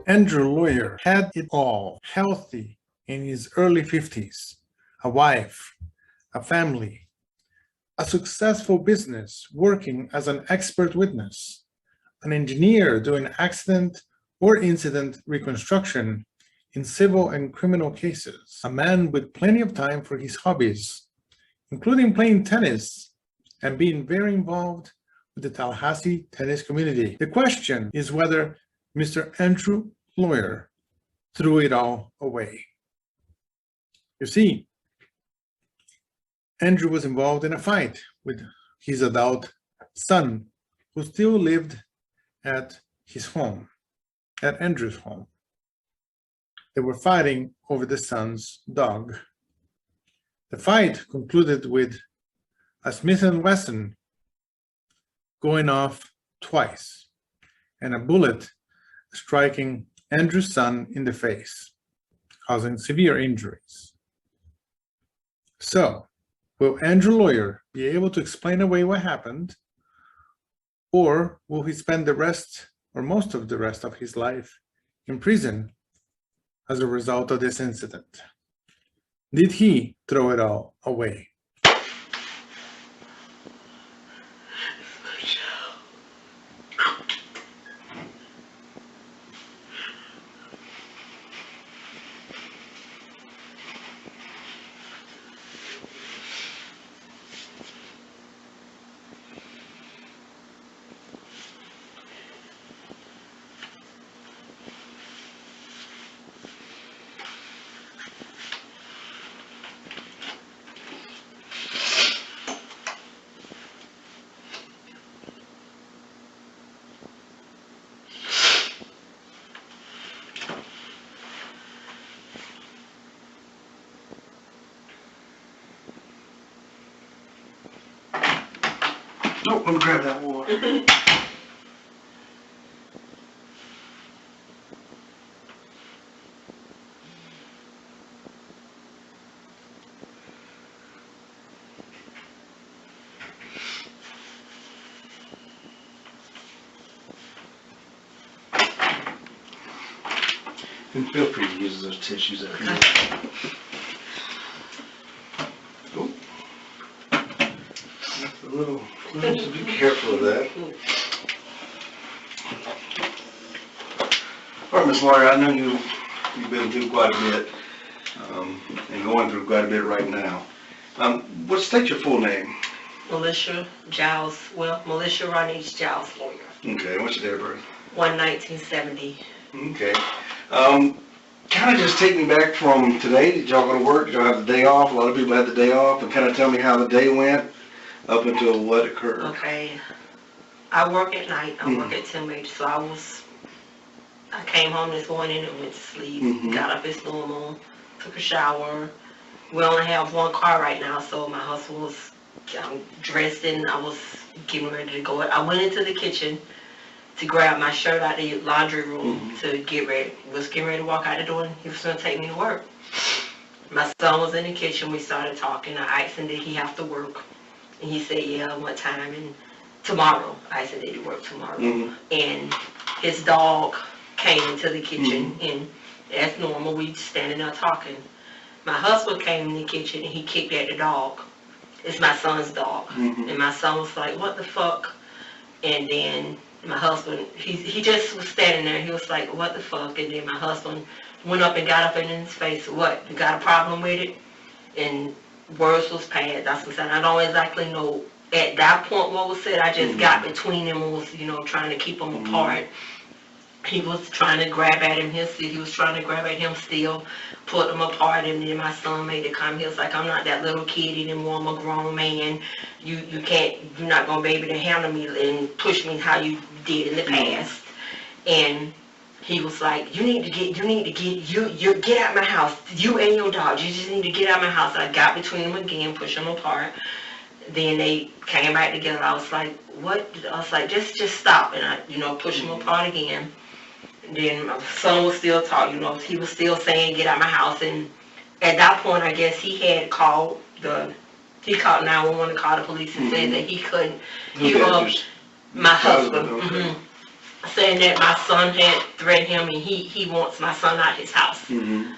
Andrew Lawyer had it all, healthy in his early 50s, a wife, a family, a successful business working as an expert witness, an engineer doing accident or incident reconstruction in civil and criminal cases, a man with plenty of time for his hobbies, including playing tennis and being very involved with the Tallahassee tennis community. The question is whether Mr. Andrew Lawyer threw it all away. You see, Andrew was involved in a fight with his adult son, who still lived at his home, at Andrew's home. They were fighting over the son's dog. The fight concluded with a Smith & Wesson going off twice and a bullet striking Andrew's son in the face, causing severe injuries. So, will Andrew Lawyer be able to explain away what happened, or will he spend the rest or most of the rest of his life in prison as a result of this incident? Did he throw it all away? Oh, let me grab that water. And feel free to use those tissues up here. Oh, that's a little close, so be careful of that. All right, Ms. Lawyer, I know you've been through quite a bit, and going through quite a bit right now. State your full name? Militia Giles, Militia Ronnie Giles Lawyer. Okay, what's your date of birth? 1970. Okay. Kind of just take me back from today. Did y'all go to work? Did y'all have the day off? A lot of people had the day off. And kind of tell me how the day went up until what occurred. Okay. I work at night. I work at inmate. So I came home this morning and went to sleep. Got up as normal. Took a shower. We only have one car right now, so my husband was dressed and I was getting ready to go. I went into the kitchen to grab my shirt out of the laundry room to get ready. Was getting ready to walk out the door and he was going to take me to work. My son was in the kitchen. We started talking. I asked him did he have to work. And he said, yeah, what time? And tomorrow. I said, did he work tomorrow? And his dog came into the kitchen and as normal, we standing there talking. My husband came in the kitchen and he kicked at the dog. It's my son's dog. And my son was like, what the fuck? And then my husband, he just was standing there. He was like, what the fuck? And then my husband went up and got up in his face. What? You got a problem with it? And words was passed. That's what I'm saying. I don't exactly know at that point what was said. I just got between them and was, trying to keep them apart. He was trying to grab at him. He was trying to grab at him still, put them apart. And then my son made it come. He was like, I'm not that little kid anymore. I'm a grown man. You're not going to be able to handle me and push me how you did in the past. And he was like, you get out of my house. You and your dog. You just need to get out of my house. I got between them again, pushed them apart. Then they came back together. I was like, what? I was like, just stop. And I, pushed them apart again. Then my son was still talking, he was still saying, get out of my house. And at that point, I guess he had called 911 to call the police and said that he couldn't, my husband. saying that my son had threatened him and he wants my son out his house. Mm-hmm.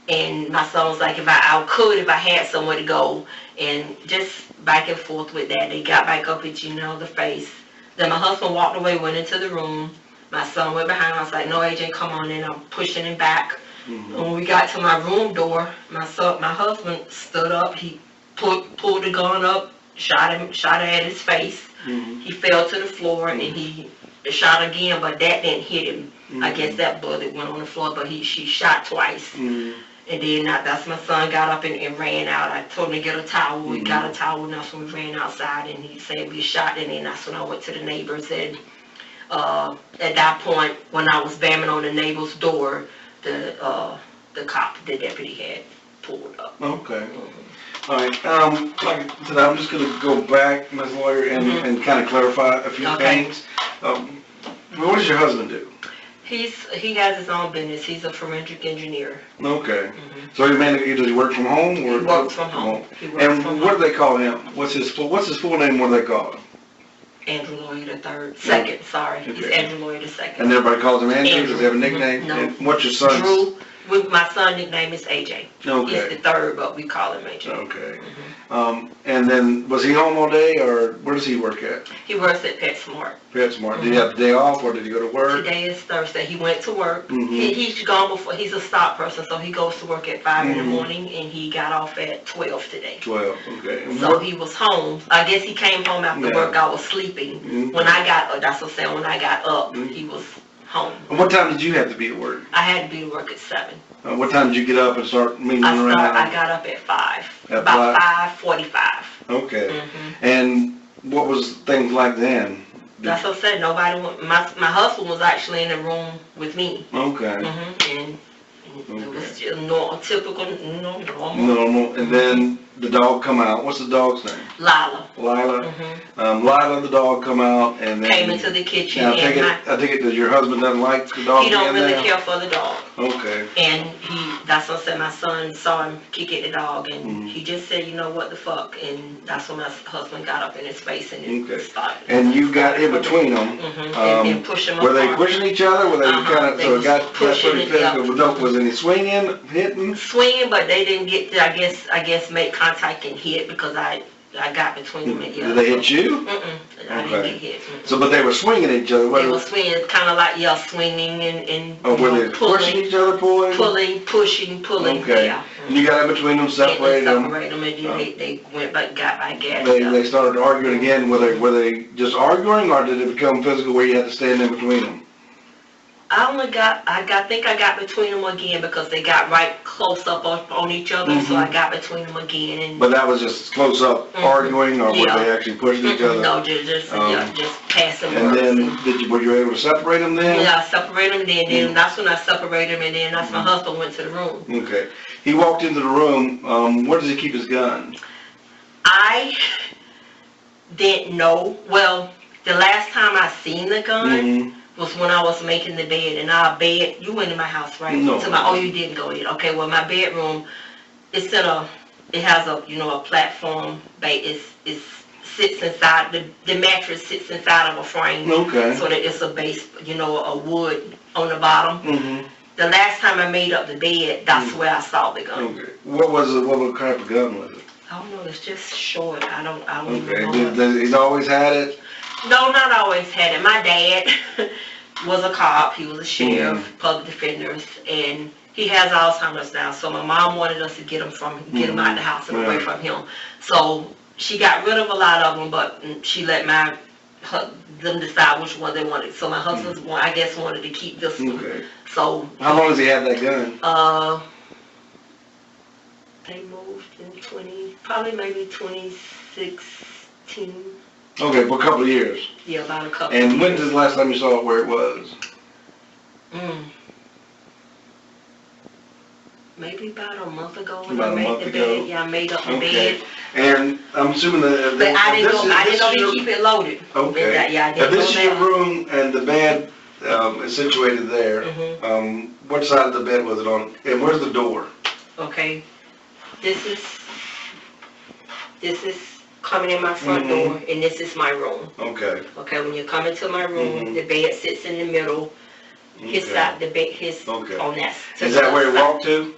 And my son was like, if I had somewhere to go, and just back and forth with that. They got back up at the face. Then my husband walked away, went into the room. My son went behind. I was like, no, AJ, come on in. I'm pushing him back. Mm-hmm. When we got to my room door, my husband stood up. He pulled the gun up, shot it at his face. Mm-hmm. He fell to the floor, and he shot again, but that didn't hit him. Mm-hmm. I guess that bullet went on the floor, but she shot twice. Mm-hmm. And then that's my son got up and ran out. I told him to get a towel. We Mm-hmm. got a towel, and that's when we ran outside, and he said we shot. And then that's when I went to the neighbors. And at that point, when I was banging on the neighbor's door, the deputy had pulled up. Okay. Mm-hmm. All right. Like I said, I'm just going to go back, Ms. Lawyer, and kind of clarify a few things. What does your husband do? He has his own business. He's a forensic engineer. Okay. So he mainly does he work from home or He works from home. And what do they call him? What's his full name? What do they call him? Andrew Lloyd III. Second, sorry. He's Andrew Lloyd II. And everybody calls him Andrew? Does he have a nickname? No. And what's your son's? Drew. My son's nickname is AJ. Okay. He's the third, but we call him AJ. Okay. And then was he home all day, or where does he work at? He works at PetSmart. PetSmart. Did he have the day off, or did he go to work? Today is Thursday. He went to work. Mm-hmm. He's gone before. He's a stock person, so he goes to work at 5 in the morning, and he got off at 12 today. 12. Okay. And So he was home. I guess he came home after Yeah. work. I was sleeping. Mhm. When I got, that's what I'm saying. When I got up, he was home. And what time did you have to be at work? I had to be to work at 7. What time did you get up and start meeting around? I got up at 5. At About 5:45. Okay. Mm-hmm. And what was things like then? That's what I said. Nobody. My husband was actually in the room with me. Okay. And it was just typical, normal. Normal. And then the dog come out. What's the dog's name? Lila. Lila. Mm-hmm. Lila, the dog come out, and then Came into the kitchen. Now, I take it that your husband doesn't like the dog. He don't being really there? care for the dog. Okay. And that's what I said. My son saw him kick at the dog, and he just said, "You know what the fuck?" And that's when my husband got up in his face and it started. And you got in between them. And pushed him. Were they pushing each other? Were they kind of? So it got pushing pretty physical. Was any swinging, hitting? Swinging, but they didn't get to, I guess make contact and hit because I got between them and Did they hit you? I didn't get hit. So, but they were swinging at each other. They were swinging, kind of like swinging and were they pushing each other, pulling? Pushing, pulling. Okay. Yeah. And you got in between them, separated them. And they went back, got back at They started arguing again. Were they just arguing, or did it become physical where you had to stand in between them? I think I got between them again because they got right close up on each other, so I got between them again. And but that was just close up arguing, or were they actually pushing each other? No, just passing and words. Then, were you able to separate them then? Yeah, I separated them then that's when I separated them, and then that's my husband went to the room. Okay. He walked into the room, where does he keep his gun? I didn't know. Well, the last time I seen the gun was when I was making the bed, and our bed, you went in my house, right? No. Oh, you didn't go in. Okay, well, my bedroom, it has a platform, it sits inside, the mattress sits inside of a frame. Okay. So that it's a base, a wood on the bottom. Mm-hmm. The last time I made up the bed, that's where I saw the gun. Okay. What kind of gun was it? I don't know, it's just short. I don't Okay. even know. He's always had it? No, not always had it. My dad was a cop. He was a sheriff, public defenders, and he has Alzheimer's now. So my mom wanted us to get him out the house and away from him. So she got rid of a lot of them, but she let them decide which one they wanted. So my husband's one, I guess, wanted to keep this one. Okay. So how long has he had that gun? They moved in probably maybe 2016. Okay, for a couple of years. Yeah, about a couple of years. And when when's the last time you saw it where it was? Maybe about a month ago when About I made the bed. Yeah, I made up the bed. And I'm assuming that. But I didn't know he keep it loaded. Okay. Yeah, I didn't if this is know your that. room and the bed is situated there, what side of the bed was it on? And where's the door? Okay. This is coming in my front Mhm. door, and this is my room. Okay. Okay, when you come into my room, Mhm. the bed sits in the middle. His Okay. side, the bed, his Okay. on that. Is that where he walked to?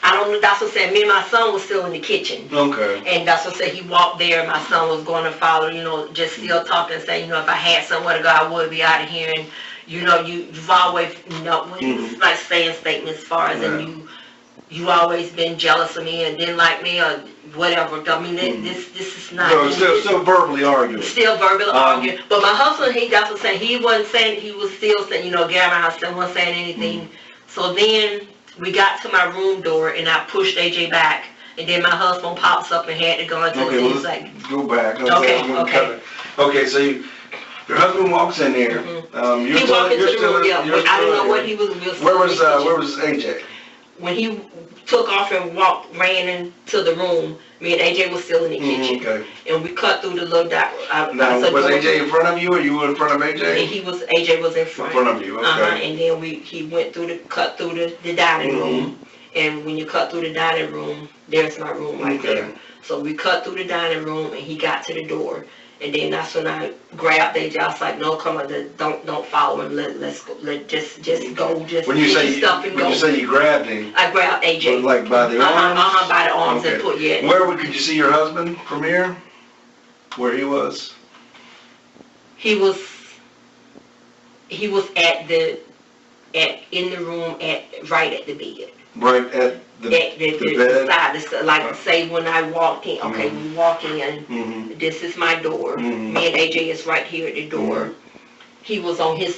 I don't know. That's what said. Me and my son was still in the kitchen. Okay. And that's what said he walked there. My son was going to follow, you know, just still talking, saying, you know, if I had somewhere to go, I would be out of here. And, you know, you've always, you know, when he was like saying statements as far as, and you always been jealous of me and didn't like me or whatever. I mean, this is not. So still verbally arguing. Still verbally arguing. But my husband, that's what saying, he wasn't saying, he was still saying, you know, get out of my house, still wasn't saying anything. So then we got to my room door and I pushed AJ back. And then my husband pops up and had to go into Okay, the well, like, go back. Okay. Okay, so your husband walks in there. he walked into the room, yeah, but I didn't know what he was. Where was AJ? When he took off and ran into the room, me and AJ was still in the kitchen. Okay. And we cut through the little dot. Now, was AJ in front of you or you were in front of AJ? And AJ was in front. In front of you, okay. And then he went through cut through the dining room. And when you cut through the dining room, there's my room right there. So we cut through the dining room and he got to the door. And then that's when I grabbed AJ. I was like, no, come on, don't follow him. Let's go. Just go. Just when you get your stuff and go. When you say you grabbed him, I grabbed AJ. Like by the arms? By the arms and put, yeah. Where could you see your husband from here? Where he was? He was in the room right at the bed. Right at the bed? Side, like say when I walked in, okay, we walk in, this is my door. Me and AJ is right here at the door. He was on his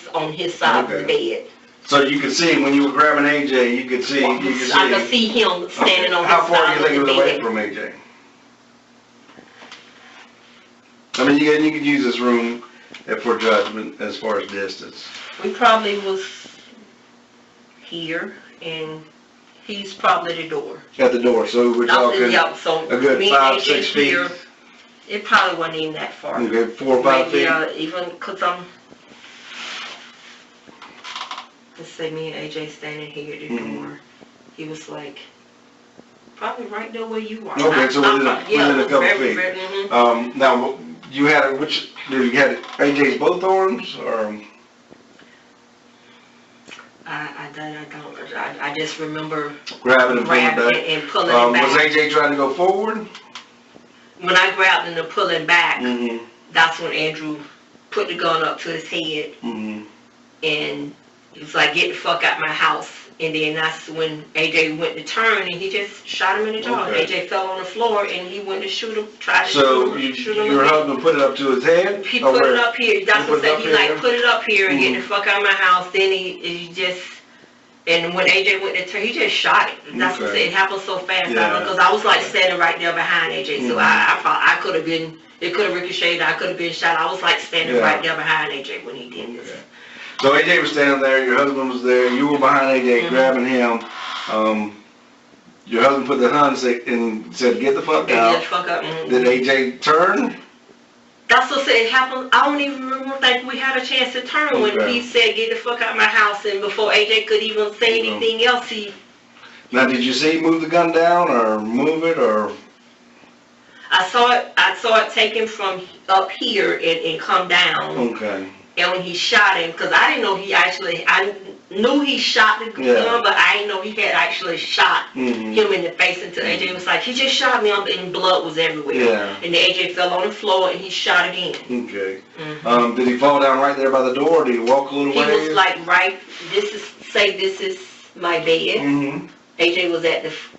side of the bed. So you could see when you were grabbing AJ, you could see. I could see him standing on his side of the bed. How far do you think he was away from AJ? I mean, you could use this room for judgment as far as distance. We probably was here and he's probably the door. At the door, so we're talking so a good me 5, and 6 feet? Here, it probably wasn't even that far. Okay, 4 or 5 feet? Yeah, even because let's say me and AJ standing here at the door. He was like, probably right there where you are. Okay, so within a couple feet. Now, you had AJ's both arms, or? I just remember grabbing and pulling it back. Was AJ trying to go forward? When I grabbed him and pulling back, that's when Andrew put the gun up to his head, and he was like, "Get the fuck out my house." And then that's when AJ went to turn and he just shot him in the jaw. Okay. AJ fell on the floor and he went to shoot him, tried to shoot him. Your husband put it up to his head? He put it up here. That's what said. He like put it up here and get the fuck out of my house. Then he just, and when AJ went to turn, he just shot it. That's what said. It happened so fast. Because I was like standing right there behind AJ. So I could have been, it could have ricocheted. I could have been shot. I was like standing right there behind AJ when he did this. So AJ was standing there, your husband was there, you were behind AJ grabbing him. Your husband put the gun and said, "Get the fuck out." Get the fuck out. Did AJ turn? That's what said it happened. I don't even think we had a chance to turn when he said, "Get the fuck out of my house," and before AJ could even say anything else, Now, did you see him move the gun down or move it or? I saw it taken from up here and come down. Okay. And when he shot him, because I didn't know I knew he shot the gun, but I didn't know he had actually shot him in the face until AJ was like, he just shot me, and blood was everywhere. Yeah. And the AJ fell on the floor and he shot again. Okay. Did he fall down right there by the door, or did he walk a little way? He was like this is my bed. AJ was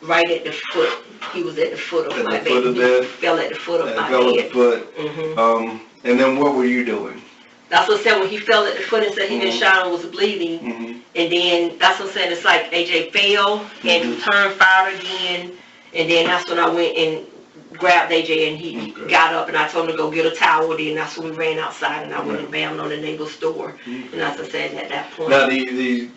right at the foot. He was at the foot of my bed. He fell at the foot of my bed. Fell at the foot. And then what were you doing? That's what I said when he fell at the foot and said he been shot and was bleeding. And then that's what I said, it's like AJ fell and turned, fired again. And then that's when I went and grabbed AJ and he got up and I told him to go get a towel. Then that's when we ran outside and I went and banged on the neighbor's door. And as I said at that point. Now then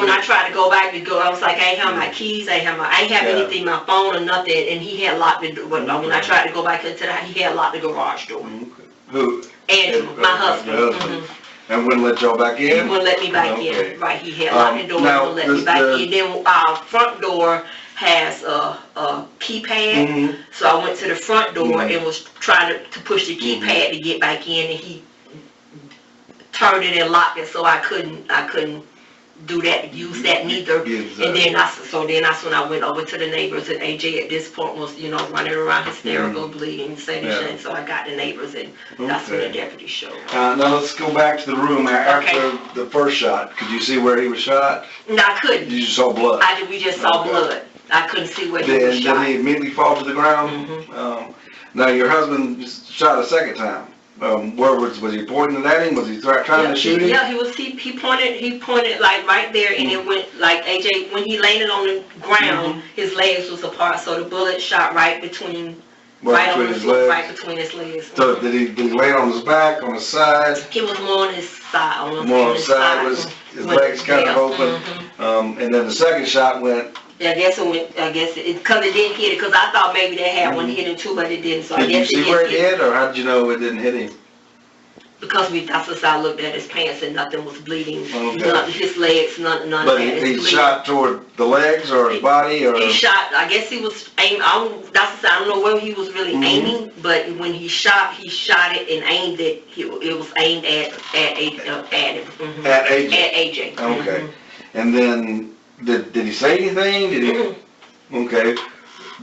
when I tried to go back to go, I was like, I ain't have my keys, I ain't have anything, my phone or nothing. And he had locked the door. When I tried to go back into the house, he had locked the garage door. Who? Andrew, my husband. And wouldn't let y'all back in? He wouldn't let me back in. Right, he had locked the door and wouldn't let me back in. Then our front door has a keypad. Mhm. So I went to the front door Mhm. and was trying to push the keypad to get back in, and he turned it and locked it, so I couldn't do that, use that neither. And then that's when I went over to the neighbors, and AJ at this point was, running around hysterical, bleeding, saying Yeah. shit. So I got the neighbors, and that's when the deputy showed up. Now let's go back to the room after Okay. the first shot. Could you see where he was shot? No, I couldn't. You just saw blood. We just saw Okay. blood. I couldn't see where he was Did shot. he immediately fall to the ground? Mhm. Now your husband shot a second time. Where was he pointing it at him? Was he trying to shoot him? Yeah, he pointed like right there, and it went like AJ, when he landed on the ground, his legs was apart, so the bullet shot right between on his legs. Right between his legs. So did he lay on his back, on his side? He was more on his side. More on his side, with his legs kind of open. And then the second shot went. Yeah, I guess because it didn't hit it, because I thought maybe they had one hit him too, but it didn't. So I Did you guess see where it hit, or how did you know it didn't hit him? Because that's what I looked at his pants and nothing was bleeding. Okay. None, his legs, none But of that is he bleeding. shot toward the legs or his body, or? He shot, I guess he was aiming, I don't know where he was really aiming, but when he shot it and aimed it, it was aimed at him. At AJ? At AJ. Okay. And then, did he say anything? Did he? Okay.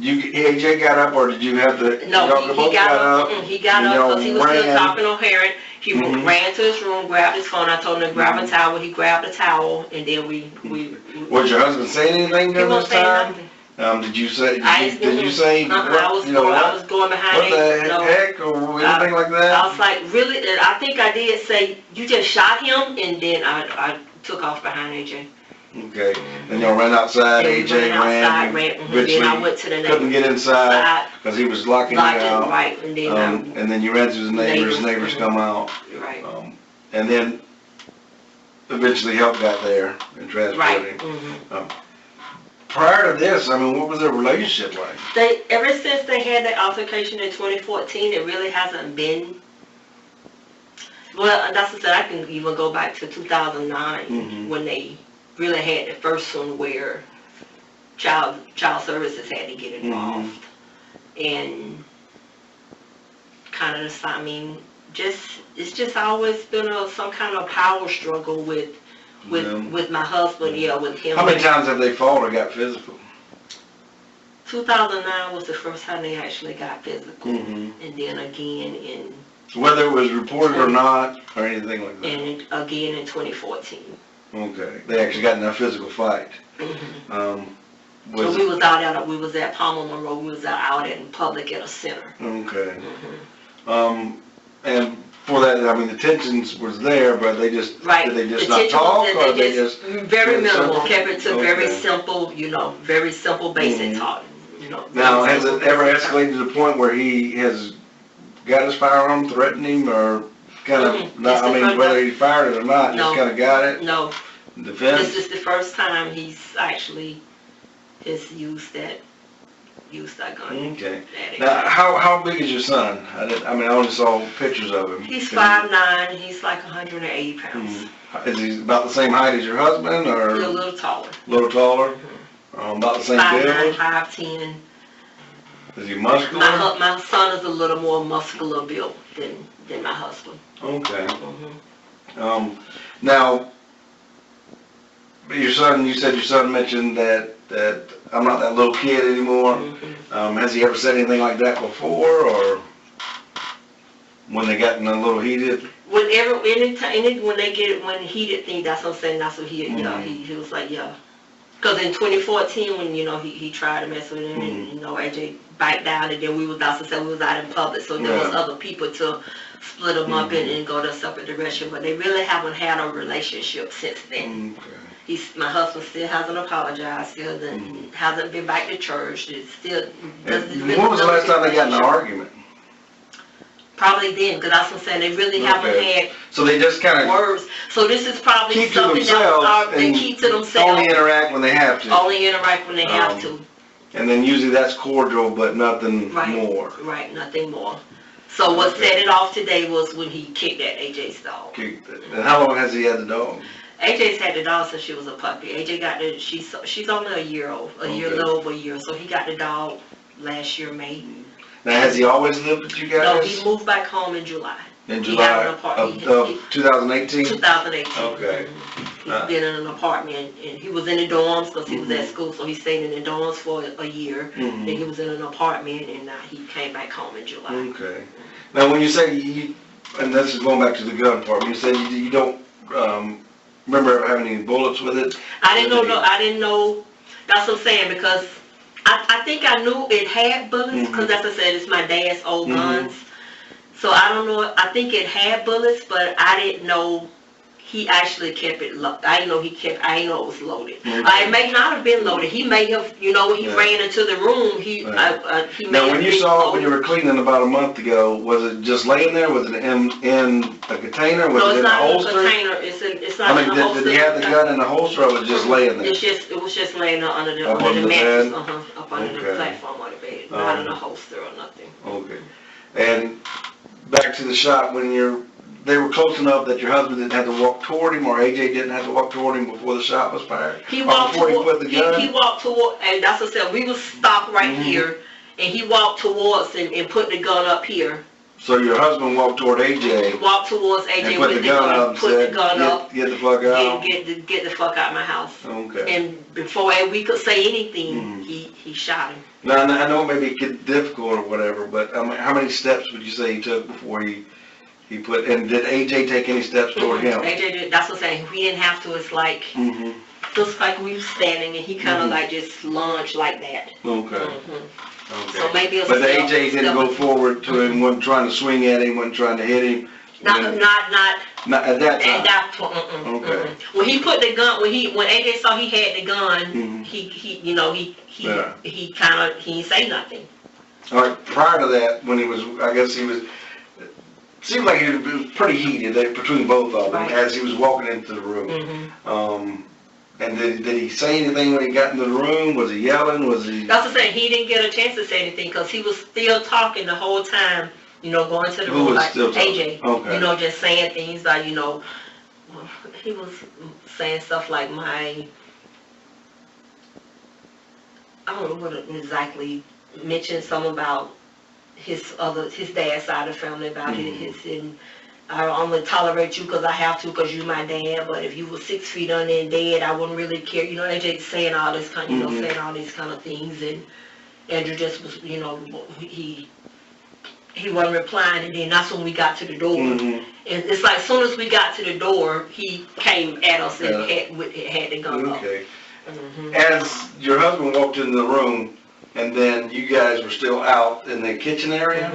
AJ got up, or did you have to? No, he got up. He got up because he was still talking to O'Hara. He ran to his room, grabbed his phone. I told him to grab a towel. He grabbed a towel, and then we. Was your husband saying anything during this time? Did you say? Did you say? I was going behind him. What the heck, or anything like that? I was like, really? I think I did say, you just shot him, and then I took off behind AJ. Okay. Then y'all ran outside. AJ ran. Then I went to the neighbor. Couldn't get inside because he was locking you out. Right, and then and then you ran to the neighbors. Neighbors come out. Right. And then eventually help got there and transported him. Prior to this, I mean, what was their relationship like? Ever since they had that altercation in 2014, it really hasn't been. Well, that's what I said. I can even go back to 2009 when they really had the first one where child services had to get involved, and kind of I mean, it's just always been some kind of power struggle with my husband. Yeah, with him. How many times have they fought or got physical? 2009 was the first time they actually got physical, and then again in. Whether it was reported or not, or anything like that. And again in 2014. Okay, they actually got in a physical fight. So we was at Palmer Monroe. We was out in public at a center. Okay. And for that, I mean, the tensions was there, but they just did they just not talk, or they just very minimal, kept it to very simple, very simple, basic talk. Now, has it ever escalated to the point where he has got his firearm, threatened him, or kind of not? I mean, whether he fired it or not, just kind of got it. No. Defense. This is the first time he's actually used that gun. Okay. Now, how big is your son? I mean, I only saw pictures of him. He's 5'9". He's like 180 pounds. Is he about the same height as your husband, or? He's a little taller. A little taller? About the same build? 5'9", 5'10". Is he muscular? My son is a little more muscular built than my husband. Okay. Now, your son, you said your son mentioned that I'm not that little kid anymore. Has he ever said anything like that before, or when they got a little heated? When they get when heated thing, that's what I'm saying. That's what he was like, yeah. Because in 2014, when he tried to mess with him, and AJ bite down, and then we was out in public, so there was other people to split them up and go their separate direction. But they really haven't had a relationship since then. My husband still hasn't apologized, still hasn't been back to church. It still doesn't. When was the last time they got in an argument? Probably then, because that's what I'm saying. They really haven't had. So they just kind of words. So this is probably keep something to themselves. They keep to themselves. Only interact when they have to. Only interact when they have to. And then usually that's cordial, but nothing more. Right, nothing more. So what set it off today was when he kicked at AJ's dog. And how long has he had the dog? AJ's had the dog since she was a puppy. AJ got the, she's only a year old, a year, a Okay. little over a year. So he got the dog last year, May. Now, has he always lived with you guys? No, he moved back home in July. In He July got an apartment. of 2018? 2018. Okay. He's been in an apartment, and he was in the dorms because he was at school, so he stayed in the dorms for a year. Then he was in an apartment, and now he came back home in July. Okay. Now, when you say you, and this is going back to the gun part, when you say you don't remember having any bullets with it? I didn't know. No, I didn't know. That's what I'm saying, because I think I knew it had bullets, because as I said, it's my dad's old guns. So I don't know. I think it had bullets, but I didn't know he actually kept it loaded. I didn't know he kept. I didn't know it was loaded. It may not have been loaded. He may have. You know, when he ran into the room, he may now, when have you been saw it loaded. when you were cleaning about a month ago, was it just laying there? Was it in a container? Was No, it it's in a not in a holster? container. It's not I in mean, a holster. did he have the gun in the holster, or was it just laying there? It was just laying there under Up the under the mattress, bed? up under the Okay. platform of the bed, not in a holster or nothing. Okay. And back to the shop, when they were close enough that your husband didn't have to walk toward him, or AJ didn't have to walk toward him before the shot was fired? He Or walked before toward. he put the gun? He walked toward, and that's what I said. We was stopped right here, and he walked towards and put the gun up here. So your husband walked toward He AJ walked towards and AJ put with the gun up and put said, the gun up, get the fuck out? get the fuck out of my house. Okay. And before we could say anything, he shot him. Now, I know it may be difficult or whatever, but how many steps would you say he took before he put, and did AJ take any steps toward him? AJ did. That's what I'm saying. We didn't have to. It's like just like we were standing, and he kind of like just lunged like that. Okay. So Okay. maybe it's But AJ didn't go forward to him, wasn't trying to swing at him, wasn't trying to hit him? Not Not at that time? at that point. Okay. When he put the gun, when AJ saw he had the gun, he you know, he didn't say nothing. All right, prior to that, when he was, I guess he was, seemed like it was pretty heated between both of them Right. as he was walking into the room. And did he say anything when he got into the room? Was he yelling? Was he? That's what I'm saying. He didn't get a chance to say anything because he was still talking the whole time. You know, going to the Who room was like still talking? AJ. Okay. You know, just saying things like, you know, he was saying stuff like I don't know what exactly, mentioned something about his dad's side of the family, about his I only tolerate you because I have to, because you're my dad. But if you were 6 feet under and dead, I wouldn't really care. You know, AJ saying all this kind, saying all these kind of things, and Andrew just was, you know, he wasn't replying, and then that's when we got to the door. And it's like as soon as we got to the door, he came at us and had the gun up. Okay. As your husband walked into the room, and then you guys were still out in the kitchen area?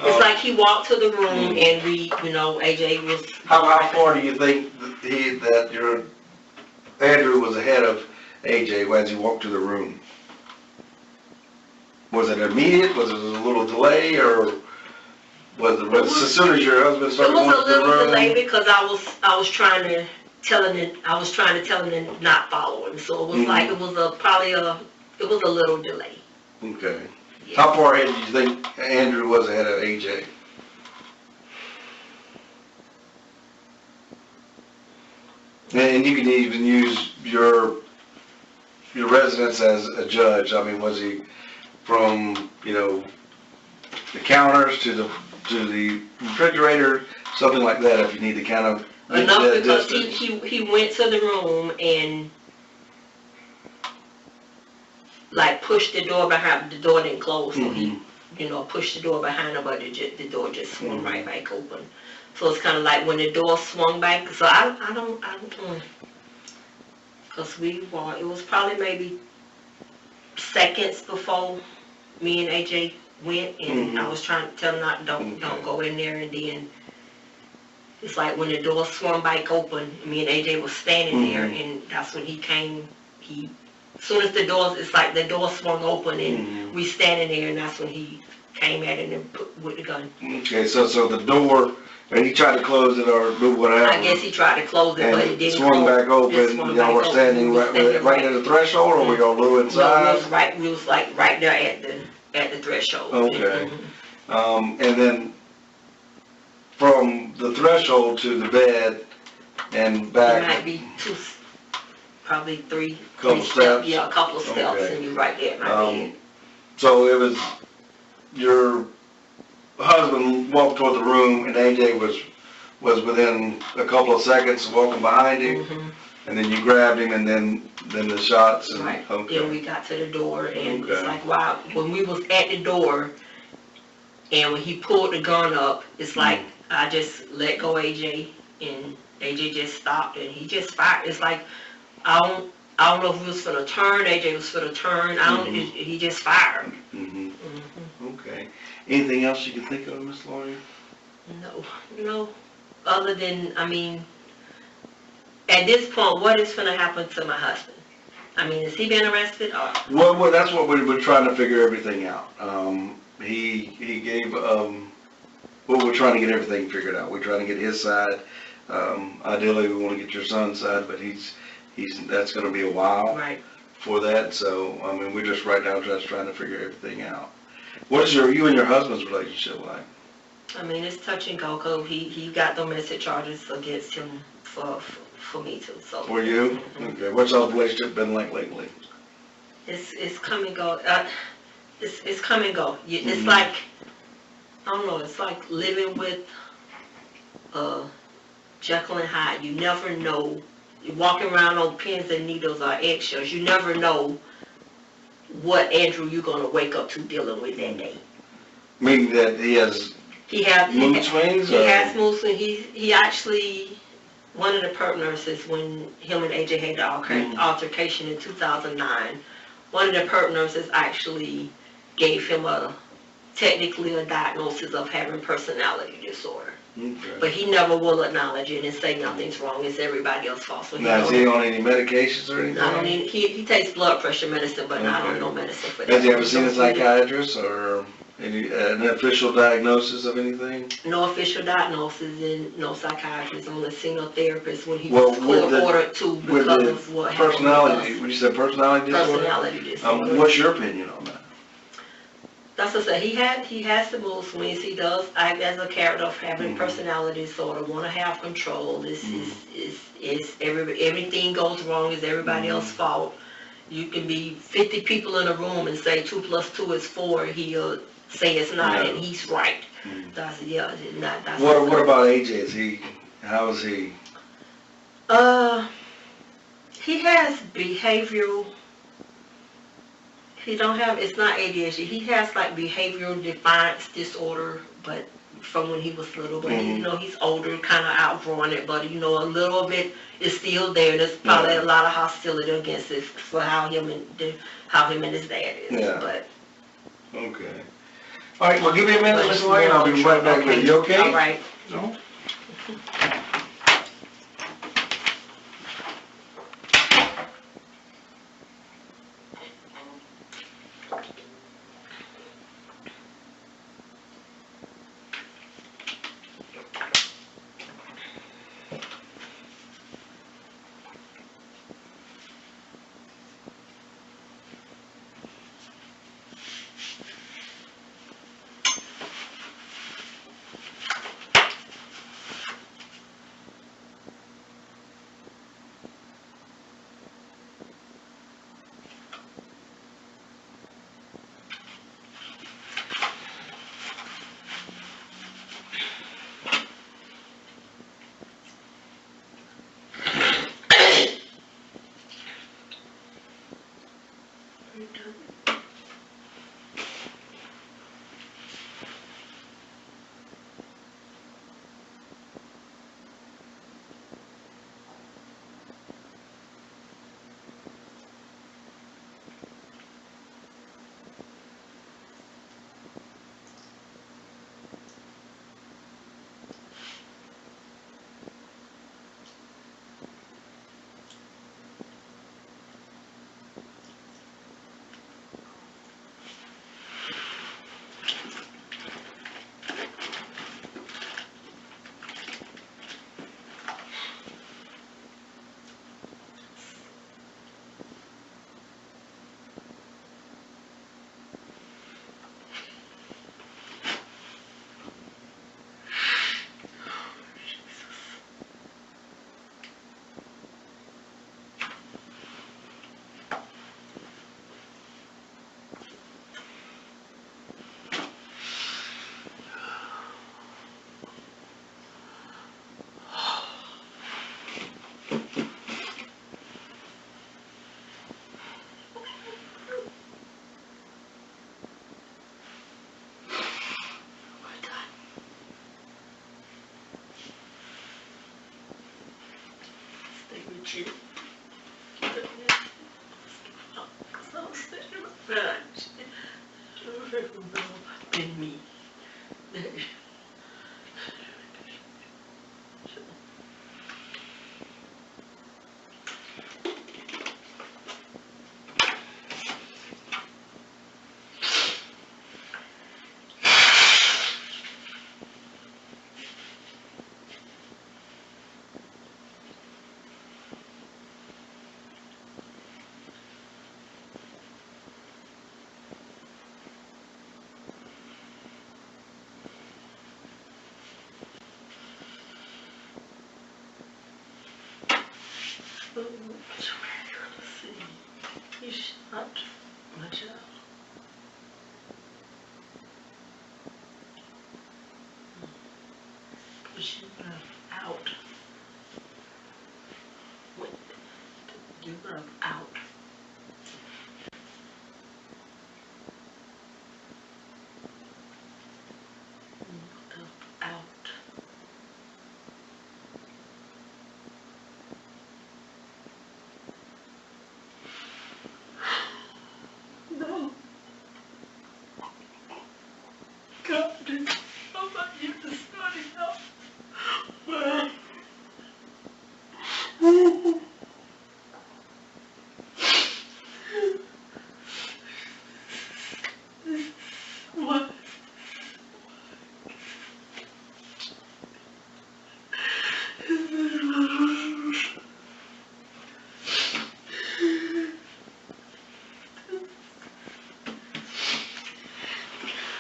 It's like he walked to the room, and we, you know, AJ was. How far do you think that your Andrew was ahead of AJ as he walked to the room? Was it immediate? Was it a little delay, or was it as soon as your husband started going to the room? It was a little delay because I was trying to tell him to not follow him. So it was like it was a little delay. Okay. Yeah. How far ahead do you think Andrew was ahead of AJ? And you can even use your residence as a judge. I mean, was he from, you know, the counters to the refrigerator, something like that, if you need to kind of get Enough that because distance? he went to the room and like pushed the door behind. The door didn't close, so he, you know, pushed the door behind him, but the door just swung right back open. So it's kind of like when the door swung back. So I don't, because it was probably maybe seconds before me and AJ went, and I was trying to tell him don't go in there, and then it's like when the door swung back open, me and AJ was standing there, and that's when he came. As soon as it's like the door swung open, and we standing there, and that's when he came at it and with the gun. Okay, so the door, and he tried to close it or do whatever. I guess he tried to close it, but it didn't. Swung back open. Y'all were standing right at the threshold, or were y'all blew inside? No, we was like right there at the threshold. Okay. And then from the threshold to the bed, and It back might be probably three. Couple three steps? Yeah, a couple of steps, Okay. and you're right there at my bed. So it was your husband walked toward the room, and AJ was within a couple of seconds of walking behind you, and then you grabbed him, and then the shots. And, Right. okay. Then we got to the door, and it's Okay. like, wow, when we was at the door, and when he pulled the gun up, it's like I just let go AJ, and AJ just stopped, and he just fired. It's like I don't know if he was for the turn, AJ was for the turn. He just fired. Okay. Anything else you can think of, Miss Laurie? No. Other than, I mean, at this point, what is going to happen to my husband? I mean, is he being arrested or? Well, that's what we're trying to figure everything out. He gave, well, we're trying to get everything figured out. We're trying to get his side. Ideally, we want to get your son's side, but that's going to be a while for that. So, I mean, we're just right now just trying to figure everything out. What is you and your husband's relationship like? I mean, it's touch and go, 'cause he got domestic charges against him for me too. So. For you? Okay. What's y'all's relationship been like lately? It's come and go. It's come and go. It's like, I don't know. It's like living with Jekyll and Hyde. You never know. You're walking around on pins and needles or eggshells. You never know what Andrew you're gonna wake up to dealing with that day. Meaning that he has mood swings? He has mood swings. He actually, one of the perp nurses, when him and AJ had the altercation in 2009, one of the perp nurses actually gave him technically a diagnosis of having personality disorder. Okay. But he never will acknowledge it and say nothing's wrong. It's everybody else's fault. So now, is he on any medications or anything? Not on any, he takes blood pressure medicine, but not on no medicine for that. Has he ever seen a psychiatrist or an official diagnosis of anything? No official diagnosis and no psychiatrist. Only seen a therapist when he was ordered to because of what happened. Personality, when you said personality disorder? Personality disorder. What's your opinion on that? That's what I said. He has the mood swings. He does act as a character of having personality disorder, want to have control. Everything goes wrong. It's everybody else's fault. You can be 50 people in a room and say 2 + 2 is 4. He'll say it's not, and he's right. That's What about AJ? How is he? He has behavioral. He don't have, it's not ADHD. He has like behavioral defiance disorder, but from when he was little. But he's older, kind of outgrowing it. But a little bit is still there. There's probably a lot of hostility against it for how him and his dad is. Yeah. But okay. All right. Well, give me a minute, Miss Lane. I'll be right back with you. Okay? All right. No. Stay with you. So sad about in me. Let's see. You shot my child. Push your breath out. Wait. Your breath out. Out. No. God, how about you to start it out? What?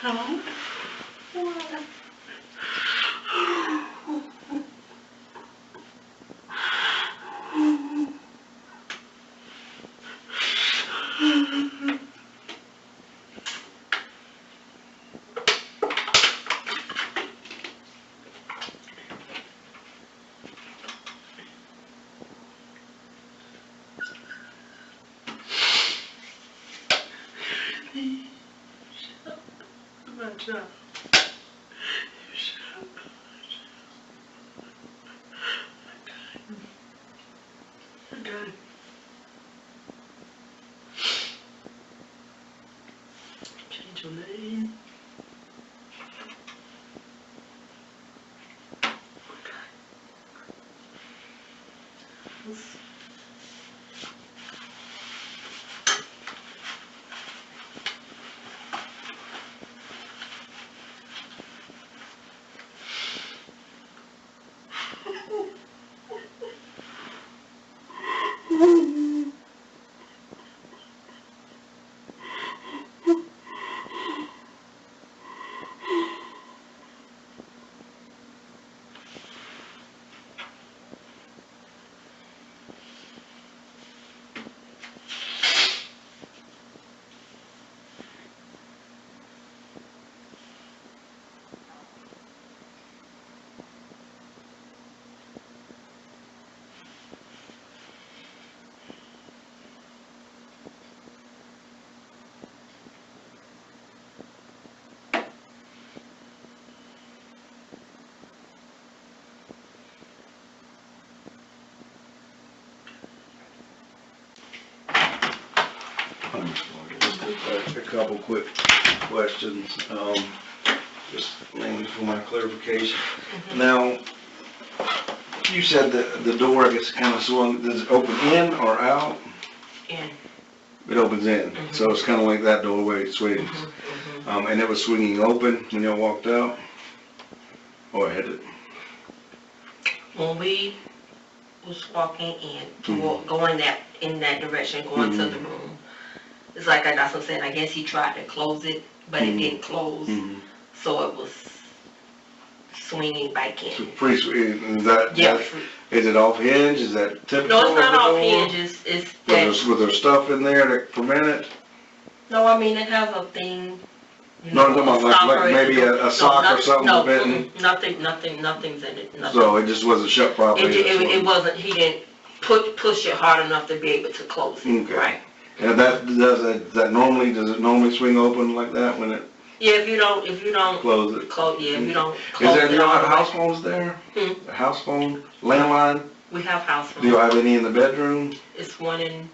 Huh? What? My job. You shut up. I got it. Change your name. Okay. A couple quick questions, just mainly for my clarification. Now, you said that the door, I guess, kind of swung, does it open in or out? In. It opens in, so it's kind of like that doorway it swings. And it was swinging open when y'all walked out? Or it had it? When we was walking in, going in that direction, going to the room, it's like that's what I'm saying. I guess he tried to close it, but it didn't close, so it was swinging back in. So free swing, is that? Yeah. Is it off hinge? Is that typical? No, it's not of the off door? hinge. It's that. Was there stuff in there to prevent it? No, I mean it has a thing. No, I'm talking about like maybe a sock or something preventing? Nothing's in it. Nothing. So it just wasn't shut properly? It wasn't. He didn't. push it hard enough to be able to close it. Okay. Right. And does it normally swing open like that when it Yeah, if you don't close it? yeah, if you don't Is close there, it do y'all all have the way. house phones there? Hmm. A house phone, landline? We have house Do you phone. have any in the bedroom? It's one in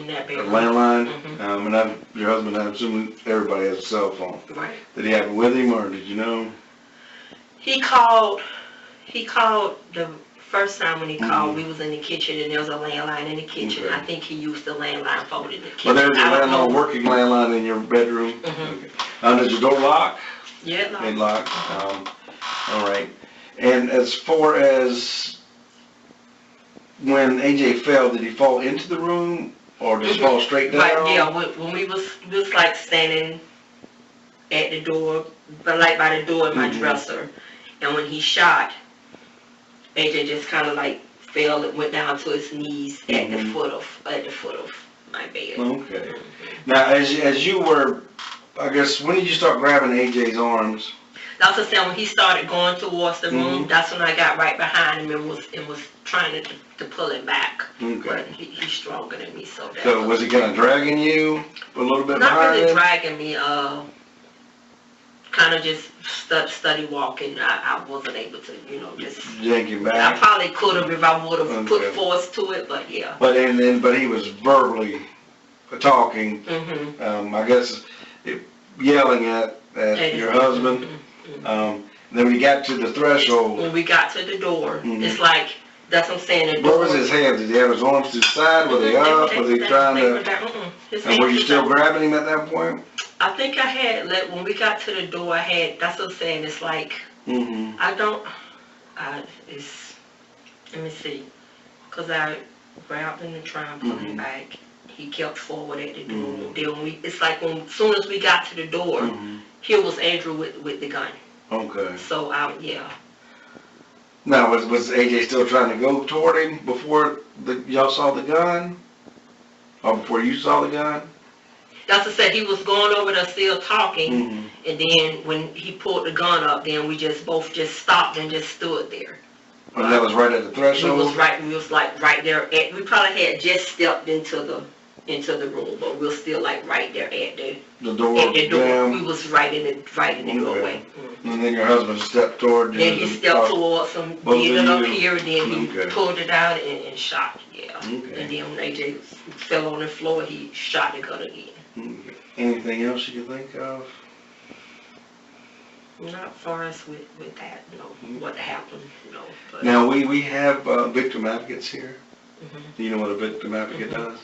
that A bedroom. landline? Mhm. And your husband, I'm assuming everybody has a cell phone. Right. Did he have it with him or did you know? He called the first time when he called, Mhm. we was in the kitchen and there was a landline in the kitchen. Okay. I think he used the landline phone in the Well, kitchen. there's a I don't know. working landline in your bedroom? Mhm. Okay. Does your door lock? Yeah, no. It locked. All right. And as far as when AJ fell, did he fall into the room or just fall straight down? Right, yeah, when we was like standing at the door, but like by the door in my Mhm. dresser, and when he shot, AJ just kind of like fell and went down to his knees at the Mhm. foot of my bed. Okay. Now, as you were, I guess, when did you start grabbing AJ's arms? That's what I'm saying, when he started going towards the room, Mhm. that's when I got right behind him and was trying to pull him back. Okay. But he's stronger than me, so that's. So was he kind of dragging you a little bit Not behind really him? dragging me, kind of just study walking. I wasn't able to, just. Yanking I back? probably could have if I would have put Okay. force to it, but yeah. But he was verbally talking, Mhm. I guess, yelling at your husband. Then when he got to the threshold, When we got to the door, Mhm. it's like, that's what I'm saying, the where door. was his hands? Did he have his arms to the side? Were they up? Was he trying They were to? down. His And were hands you was still up. grabbing him at that point? I think I had, like, when we got to the door, that's what I'm saying, it's like, Mm-hmm. let me see, because I grabbed him to try and pull him Mhm. back. He kept forward at the door. Mhm. Then it's like as soon as we got to the door, Mm-hmm. here was Andrew with the gun. Okay. So, yeah. Now, was AJ still trying to go toward him before y'all saw the gun? Or before you saw the gun? That's what I said, he was going over there still talking, Mm-hmm. and then when he pulled the gun up, then we both just stopped and just stood there. And that was right at the threshold? We was like right there we probably had just stepped into the room, but we were still like right there at The door the door. down? We was right in the doorway. And then your husband stepped toward you? Then he stepped towards him, both did it of up you? here, and then he Okay. pulled it out and shot, yeah. Okay. And then when AJ fell on the floor, he shot the gun again. Okay. Anything else you can think of? Not far as with that, what happened, but. Now, we have victim advocates here. Mhm. Do you know what a victim advocate Mhm.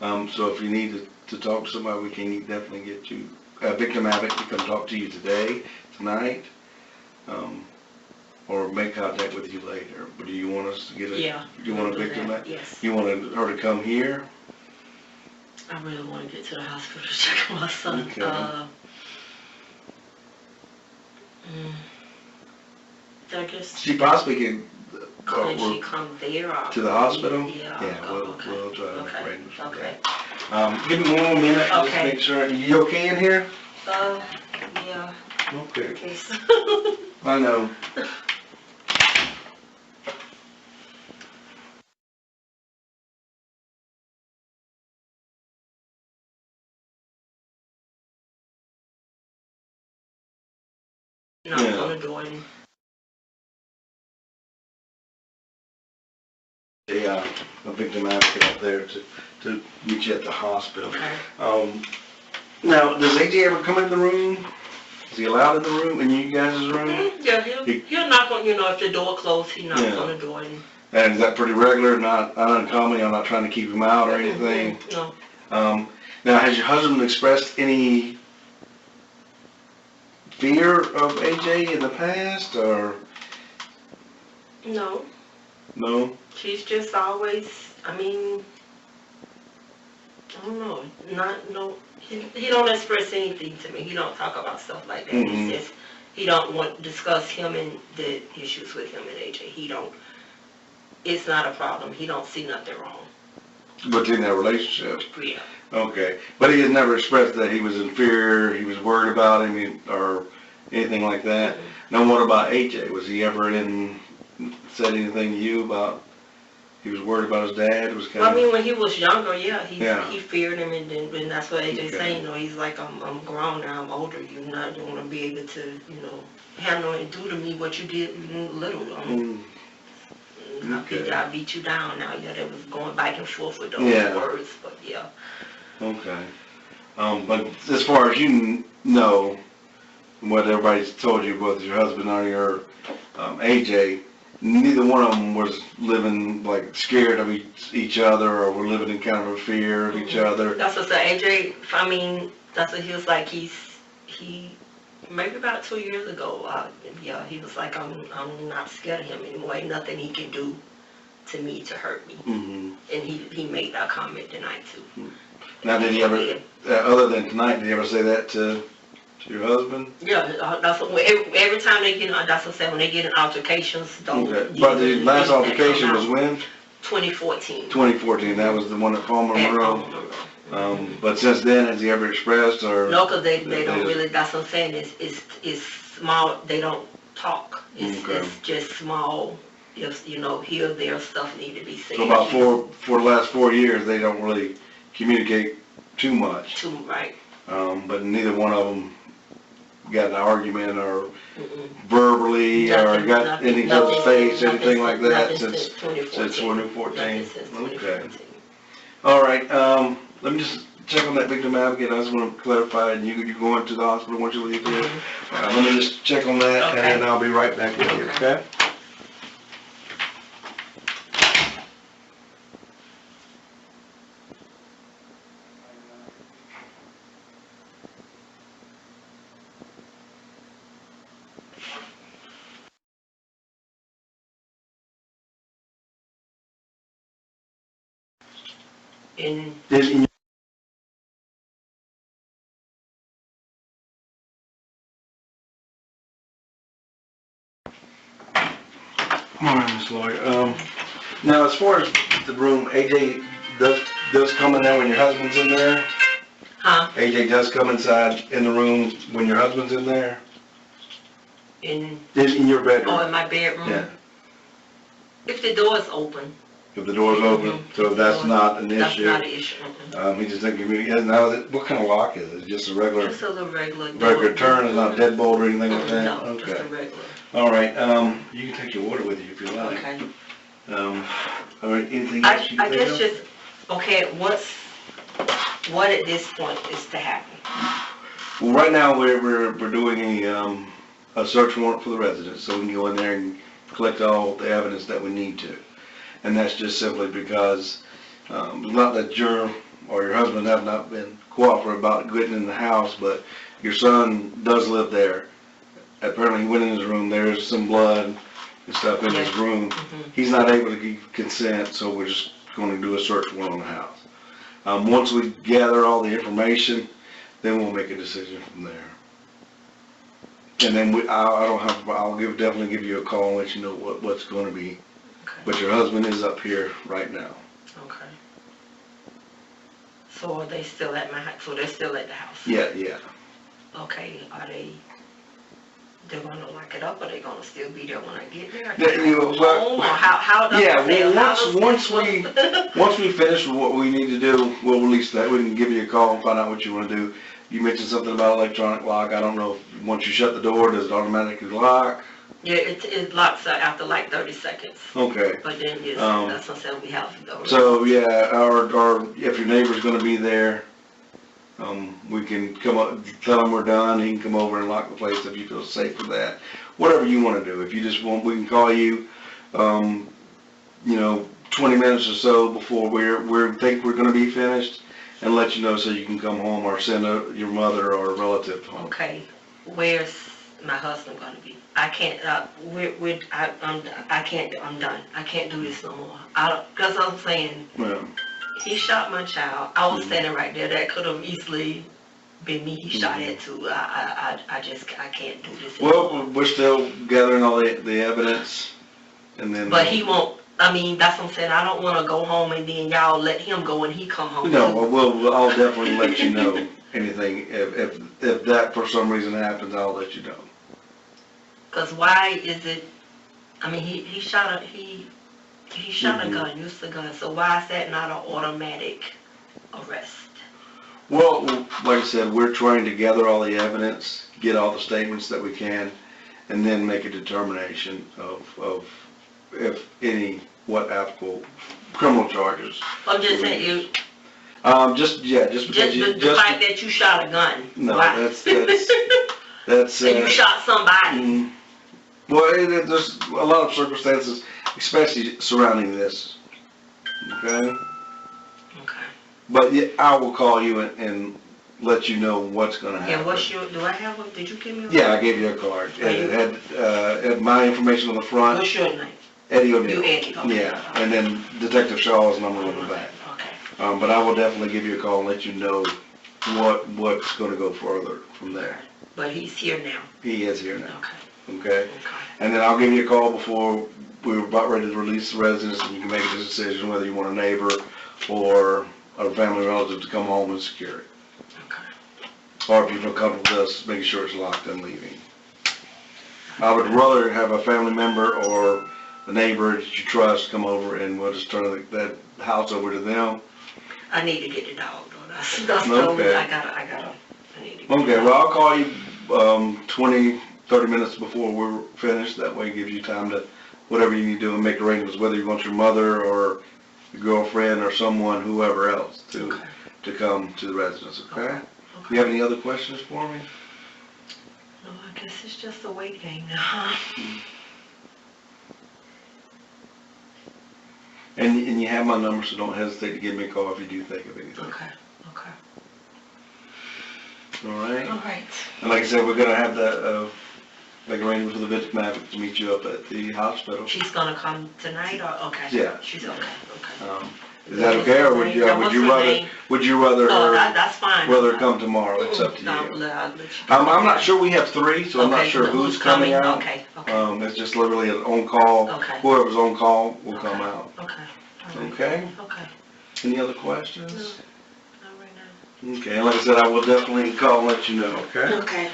does? So if you need to talk to somebody, we can definitely get you a victim advocate to come talk to you tonight, or make contact with you later. But do you want us to get Yeah. do you want a we'll do victim that, advocate? yes. You want her to come here? I really want to get to the hospital to check on my son. Okay. I guess, She possibly can could she come there or? to the hospital? Yeah. Yeah, Oh, we'll try to okay. arrange for Okay. that. Give me 1 more minute, just Okay. make sure. You okay in here? Yeah, Okay. in case. I know. Knocked Yeah. on the door and. A victim advocate up there to meet you at the hospital. Okay. Now, does AJ ever come in the room? Is he allowed in the room, in you guys' room? Yeah, he'll knock on, if the door closed, he knocks Yeah. on the door and. And is that pretty regular, not uncommon? I'm not trying to keep him out or anything. No. Now, has your husband expressed any fear of AJ in the past, or No. no? She's just always, I don't know, he don't express anything to me. He don't talk about stuff like that. Mhm. He says he don't want to discuss him and the issues with him and AJ. It's not a problem. He don't see nothing wrong. Within their relationship? Yeah. Okay. But he has never expressed that he was in fear, he was worried about him, or anything like that? Mhm. Now, what about AJ? Was he ever said anything to you about He was worried about his dad, was kind Well, I of... mean, when he was younger, yeah, Yeah. he feared him, and that's what AJ Okay. saying, you know, he's like, I'm grown now, I'm older, you want to be able to, you know, handle and do to me what you did when you were little. Okay. I beat you down now, yeah, that was going back and forth with those Yeah. words, but yeah. Okay. But as far as you know, what everybody's told you, both your husband or your AJ, neither one of them was living like scared of each other, or were living in kind of a fear of each other. That's what I said, AJ, I mean, that's what he was like, he, maybe about 2 years ago, yeah, he was like, I'm not scared of him anymore, ain't nothing he can do to me to hurt me. Mm-hmm. And he made that comment tonight too. Now, did he ever, other than tonight, did he ever say that to your husband? Yeah, that's what, every time they get, that's what I said, when they get in altercations, don't. Okay. But the last altercation was when? 2014. 2014, that was the one at Palmer At Monroe. Palmer Monroe. But since then, has he ever expressed, or? No, because they don't really, that's what I'm saying, it's small, they don't talk. Okay. It's just small, if, you know, here or there, stuff need to be said. So about for the last 4 years, they don't really communicate too much. Right. But neither one of them got an argument or Mm-mm. verbally Nothing, or got nothing, in each other's nothing, face, nothing anything like that nothing since 2014? Nothing since Okay. 2014. All right, let me just check on that victim advocate. I just want to clarify, and you're going to the hospital once you leave here. Let me just check on that, Okay. and then I'll be right back with you, okay? And All right, Ms. Lloyd. Now, as far as the room, AJ does come in there when your husband's in there? huh? AJ does come inside in the room when your husband's in there? In In your bedroom? in my bedroom. Yeah. If the door's open. If the door's open, so that's not an That's issue? not an issue. He just didn't communicate. Now, what kind of lock is it? Just a regular Just a little regular door. regular turn, it's not a deadbolt or anything like that? No, just a Okay. regular. All right, you can take your water with you if you like. Okay. All right, anything else you I can think guess of? just, okay, what at this point is to happen? Well, right now, we're doing a search warrant for the residents, so we can go in there and collect all the evidence that we need to. And that's just simply because, not that your or your husband have not been cooperative about getting in the house, but your son does live there. Apparently he went in his room, there's some blood and stuff in his room. He's not able to give consent, so we're just gonna do a search warrant on the house. Once we gather all the information, then we'll make a decision from there. And then I'll definitely give you a call and let you know what's gonna be. Okay. But your husband is up here right now. Okay. So are they still at my house? So they're still at the house? Yeah. Okay, they're gonna lock it up, or they gonna still be there when I get there? Well, How does yeah, it well, once we finish what we need to do, we'll release that. We can give you a call and find out what you want to do. You mentioned something about electronic lock. I don't know if once you shut the door, does it automatically lock? Yeah, it locks after like 30 seconds. Okay. But then that's what I said, we have those. So yeah, or if your neighbor's gonna be there, we can come up, tell him we're done, he can come over and lock the place if you feel safe with that. Whatever you wanna do, if you just want, we can call you, 20 minutes or so before we think we're gonna be finished, and let you know so you can come home or send your mother or a relative home. Okay, where's my husband gonna be? I can't, I'm done. I can't do this no more. Cause I'm saying, Yeah. he shot my child. I was standing right there. That could have easily been me. He shot it too. I can't do this Well, anymore. we're still gathering all the evidence, and then. But he won't, I mean, that's what I'm saying. I don't wanna go home and then y'all let him go and he come home. No, I'll definitely let you know anything, if that for some reason happens, I'll let you know. Cause why is it, I mean, he He shot a gun, used a gun, so why is that not an automatic arrest? Well, like I said, we're trying to gather all the evidence, get all the statements that we can, and then make a determination of if any, what applicable criminal charges. I'm just saying, you, Just because you, the fact that you shot a gun. no, why? that's, So you shot somebody. well, there's a lot of circumstances, especially surrounding this, okay? Okay. But yeah, I will call you and let you know what's gonna happen. And what's your, do I have one, did you give me a Yeah, I gave you a card, and it had my information on the front. What's your name? Eddie O'Neill. You Eddie, okay. Yeah, and then Detective Shaw's number on the back. Okay. But I will definitely give you a call and let you know what's gonna go further from there. But he's here now. He is here now, Okay. okay? Okay. And then I'll give you a call before we're about ready to release the residents, and you can make a decision whether you want a neighbor or a family relative to come home and secure it. Okay. Or if you feel comfortable with us, making sure it's locked and leaving. I would rather have a family member or a neighbor that you trust come over, and we'll just turn that house over to them. I need to get the dog though. That's the only, Okay. I need to get Okay, the well, dog. I'll call you 20, 30 minutes before we're finished. That way it gives you time to, whatever you need to do, and make arrangements, whether you want your mother or your girlfriend or someone, whoever else, Okay. to come to the residence, okay? Okay. You have any other questions for me? No, I guess it's just a weight game now, huh? And you have my number, so don't hesitate to give me a call if you do think of anything. Okay, okay. All right? All right. And like I said, we're gonna have that, make arrangements for the victim to meet you up at the hospital. She's gonna come tonight or, okay? Yeah. She's okay, okay. Is that okay, or would you rather Oh, her, that's fine. rather come tomorrow? It's up to No, you. I'll let you I'm not sure, we have 3, so I'm not Okay, sure who's coming out. Okay, okay, It's just literally an on call. Okay. Whoever's on call will Okay. come out. okay. All right. Okay? Okay, Any other questions? not right now. Okay, and like I said, I will definitely call and let you know, okay? Okay.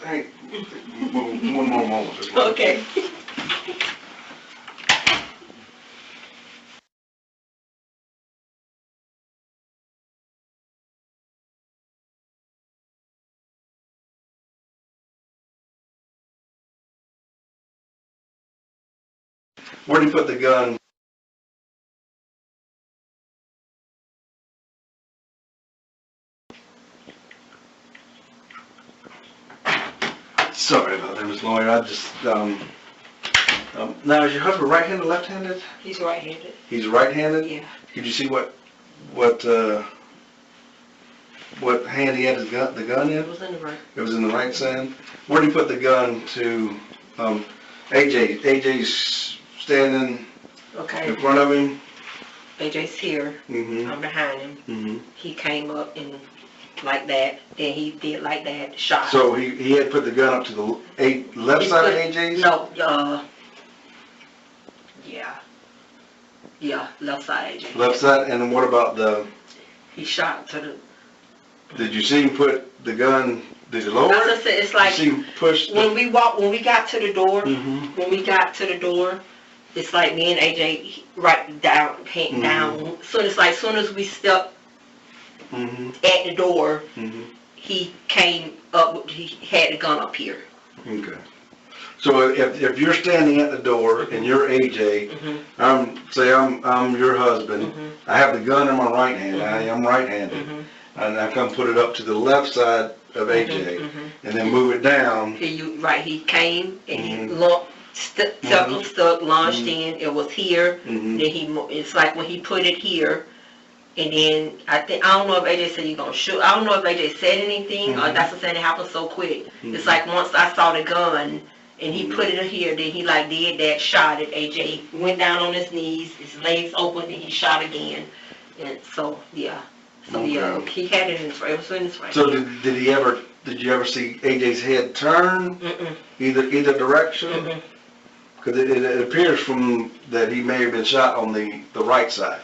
Hey, one more moment. just one. Okay. Where do you put the gun? Sorry about that, Ms. Lawyer, I just, now is your husband right-handed or left-handed? He's right-handed. He's right-handed? Yeah. Could you see what hand he had the gun It in? was in the right. It was in the right side? Where do you put the gun to, AJ's standing Okay. in front of him? AJ's here. Mm-hmm, I'm behind him. mm-hmm. He came up and like that. Then he did like that. Shot. So he had put the gun up to the left He side of put- AJ's? No. Yeah. Yeah. Left side AJ. Left side, and then what about He shot to the. did you see him put the gun, did you lower As I it? said, it's Did you like see him push the? when we got to the door. Mm-hmm, When we got to the door, it's like me and AJ right down, Mhm. down. Soon as we stepped mm-hmm, at the door, mm-hmm. he came up. He had the gun up here. Okay. So if you're standing at the door and you're AJ, Mhm. I'm your husband, Mhm. I have the gun in my right hand, I Mhm. am right-handed, Mhm. and I come put it up to the left side of AJ, Mhm. and then move it down. He came and he Mhm. stuck, launched in. It was here. Mhm. Then it's like when he put it here, and then I don't know if AJ said you gonna shoot. I don't know if AJ said anything or Mhm. that's what saying it happened so quick. Mhm. It's like once I saw the gun and he Mhm. put it here, then he like did that, shot it. AJ went down on his knees, his legs open, and he shot again. And so yeah, Okay. he had it in his front. It was in his front. So did you ever see AJ's head turn Mm-mm. either direction? Mm-mm. Because it appears from that he may have been shot on the right side.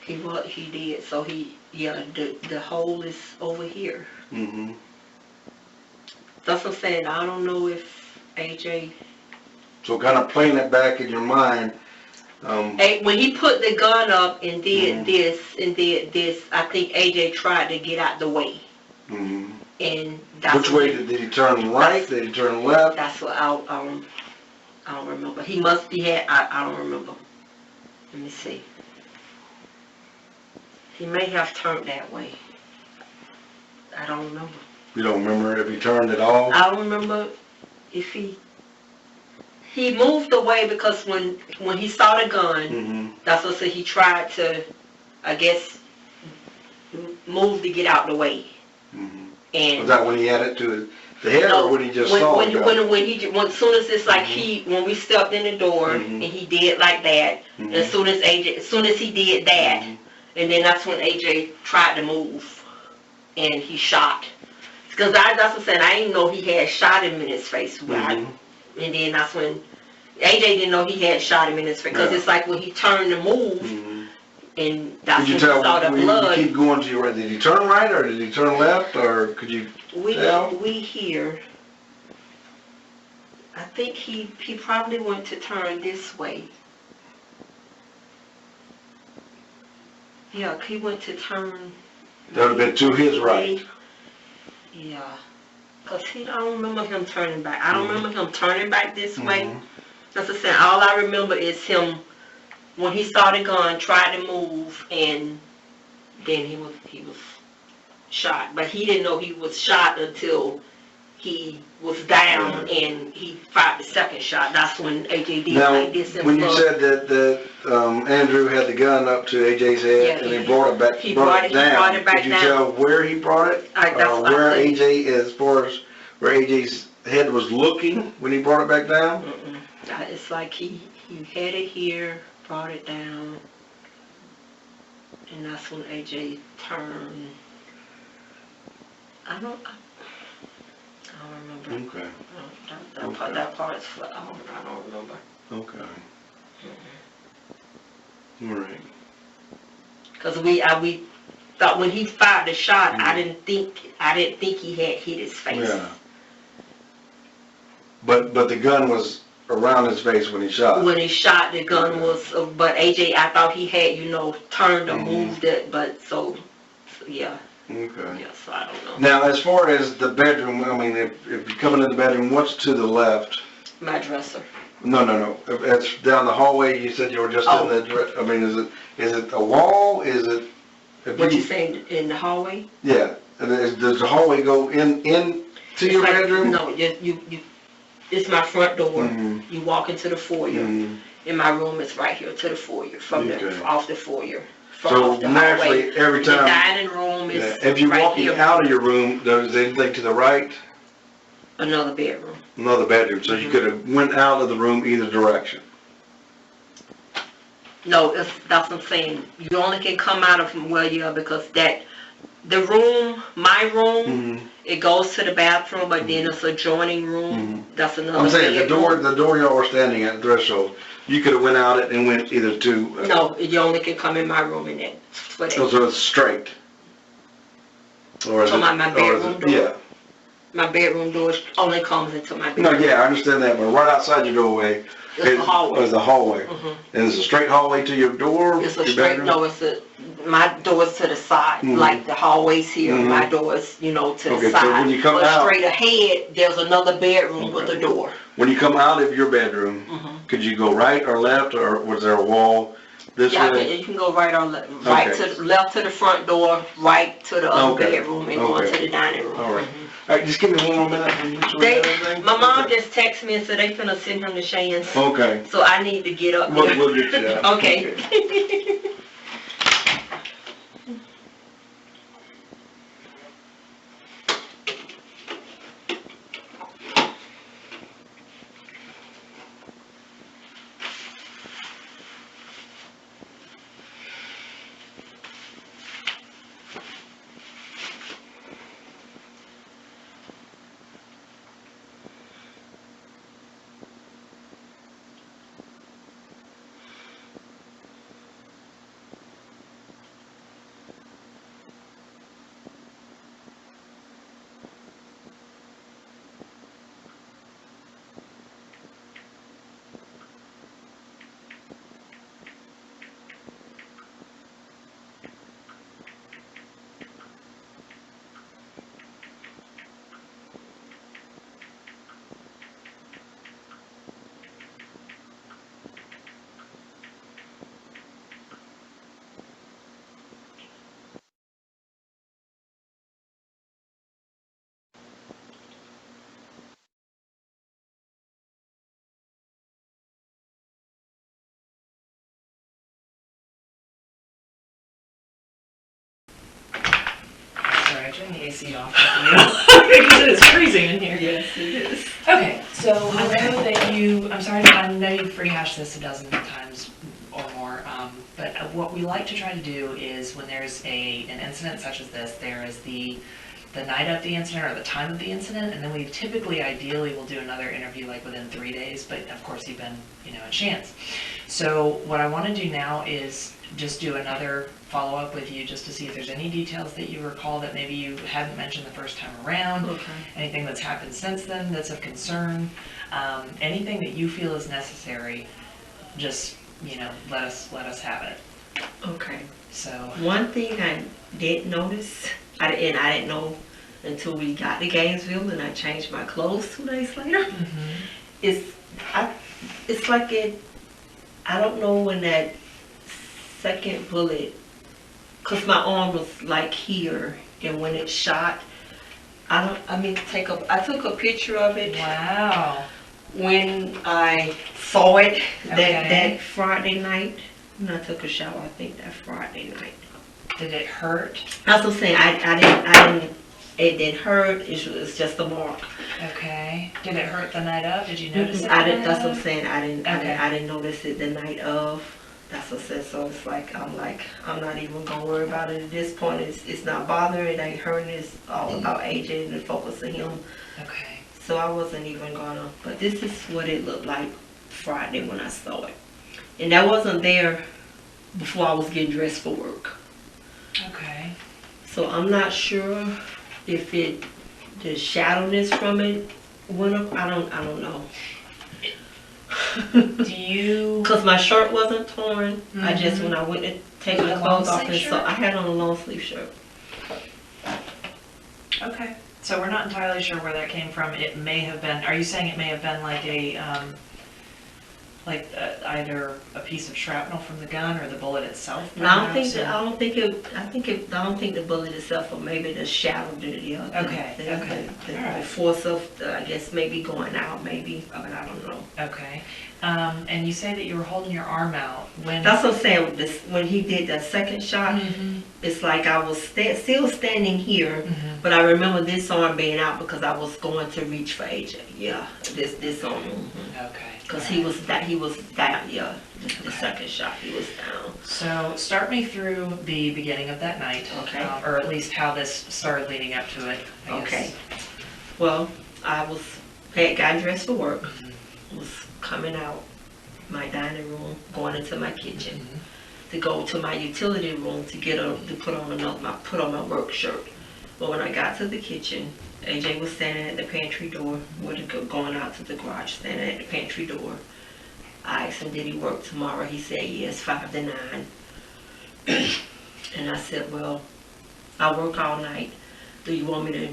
He did. So the hole is over here. Mm-hmm. That's what I'm saying. I don't know if AJ. So kind of playing it back in your mind. When he put the gun up and did Mhm. this and did this, I think AJ tried to get out the way. Mhm. And that's Which way did he turn right? Did he turn left? That's what I don't remember. He must be had. I don't remember. Let me see. He may have turned that way. I don't remember. You don't remember if he turned at all? I don't remember if he moved away because when he saw the gun, Mm-hmm. that's what I said. He tried to, I guess, move to get out the way. Mm-hmm. And was that when he had it to the head, or when he just saw it? When soon as it's like Mm-hmm. when we stepped in the door Mm-hmm. and he did like that, Mm-hmm. as soon as he did that, Mm-hmm. and then that's when AJ tried to move, and he shot. Because that's what I'm saying. I didn't know he had shot him in his face. Mm-hmm. And then that's when AJ didn't know he had shot him in his face. Because it's like when he turned to move, Mm-hmm. and that's Could you when tell he saw the when blood. you keep going to your right? Did he turn right or did he turn left, or could you tell? We hear. I think he probably went to turn this way. Yeah, he went to turn. That would have been to his right. Yeah. Because I don't remember him turning back. I don't remember him turning back this way. That's what I'm saying. All I remember is him, when he saw the gun, tried to move, and then he was shot. But he didn't know he was shot until he was down and he fired the second shot. That's when AJ did Now, like this. when you said that Andrew had the gun up to AJ's head and he brought it back, brought it down, could you tell where he brought it? Or where AJ, as far as where AJ's head was looking when he brought it back down? It's like he had it here, brought it down, and that's when AJ turned. I don't remember. Okay. That part is I don't remember. Okay. All right. Because we thought when he fired the shot, I didn't think he had hit his face. Yeah. But the gun was around his face when he shot. When he shot, the gun was. But AJ, I thought he had turned or moved it, but so yeah. Okay. Yeah, so I don't know. Now, as far as the bedroom, I mean, if you're coming in the bedroom, what's to the left? My dresser. No. It's down the hallway. You said you were just in the. I mean, is it a wall? Is it? What you saying in the hallway? Yeah. And does the hallway go in to your bedroom? No, you. It's my front door. Mm-hmm. You walk into the foyer. Mm-hmm. And my room is right here to the foyer, off the foyer. So naturally, every time. The dining room is if you're right walking here. out of your room, there's anything to the right? Another bedroom. Another bedroom. So you could have went out of the room either direction. No, that's what I'm saying. You only can come out of from where you are because the room, my room, it goes to the bathroom, but then it's a adjoining room. That's another. I'm saying bedroom. the door y'all were standing at the threshold. You could have went out it and went either to. No, you only can come in my room in that. So it's straight. Or is my bedroom door. Yeah. My bedroom door only comes into my bedroom. No, yeah, I understand that, but right outside your doorway is a hallway. Is a hallway. And it's a straight hallway to your door. It's a straight. No, my door's to the side, like the hallways here. My door's, to the side. So when you come out, straight ahead, there's another bedroom with a door. When you come out of your bedroom, could you go right or left, or was there a wall this way? You can go right or left. Right to left to the front door, right to the other bedroom, and go into the dining room. All right. All right, just give me one more minute. My mom just texted me and said they finna send him the Shands. Okay. So I need to get up. We'll get you that. Okay. turn the AC off because it is freezing in here. Yes, it is. Okay, so I know that I know you've rehashed this a dozen times or more, but what we like to try to do is when there's an incident such as this, there is the night of the incident or the time of the incident, and then we typically, ideally, will do another interview like within 3 days, but of course you've been, a chance. So what I want to do now is just do another follow-up with you just to see if there's any details that you recall that maybe you hadn't mentioned the first time around. Okay. Anything that's happened since then that's of concern, anything that you feel is necessary, just, let us have it. Okay. So, One thing I did notice, I didn't know until we got to Gainesville and I changed my clothes 2 days later, it's like I don't know when that second bullet, cause my arm was like here, and when it shot, I took a picture of it. wow. When I saw it Okay. that Friday night, when I took a shower, I think that Friday night. Did it hurt? That's what I'm saying. I didn't. It didn't hurt. It's just a mark. Okay. Did it hurt the night of? Did you notice it? I didn't. the That's night what I'm of? saying. Okay. I didn't notice it the night of. That's what I said. So it's I'm not even gonna worry about it at this point. It's not bothering. It ain't hurting. It's all about AJ and the focus on him. Okay. So I wasn't even gonna. But this is what it looked like Friday when I saw it, and that wasn't there before I was getting dressed for work. Okay. So I'm not sure if the shadowness from it went up. I don't know. Do you? Cause my shirt wasn't torn. I just, when I went to take Was my it a clothes off, long-sleeve and so shirt? I had on a long sleeve shirt. Okay. So we're not entirely sure where that came from. It may have been. Are you saying it may have been like either a piece of shrapnel from the gun or the bullet itself? And I don't think perhaps, that. I don't think the bullet itself, or maybe the shadow did. Yeah. Okay, okay. The Alright. force of, I guess, maybe going out, maybe, but I don't know. Okay. And you say that you were holding your arm out when. That's what I'm saying. When he did that second shot, Mhm. it's like I was still standing here, Mhm. but I remember this arm being out because I was going to reach for AJ. Yeah, this arm. Okay. Because he was down. Yeah, the second shot he was down. So start me through the beginning of that night. Okay. Or at least how this started leading up to it. I guess. Okay. Well, I had got dressed for work. Mhm. Was coming out my dining room, going into my kitchen Mhm. to go to my utility room to put on my work shirt. But when I got to the kitchen, AJ was standing at the pantry door, going out to the garage, standing at the pantry door. I asked him, did he work tomorrow? He said, yes, 5 to 9. And I said, well, I work all night. Do you want me to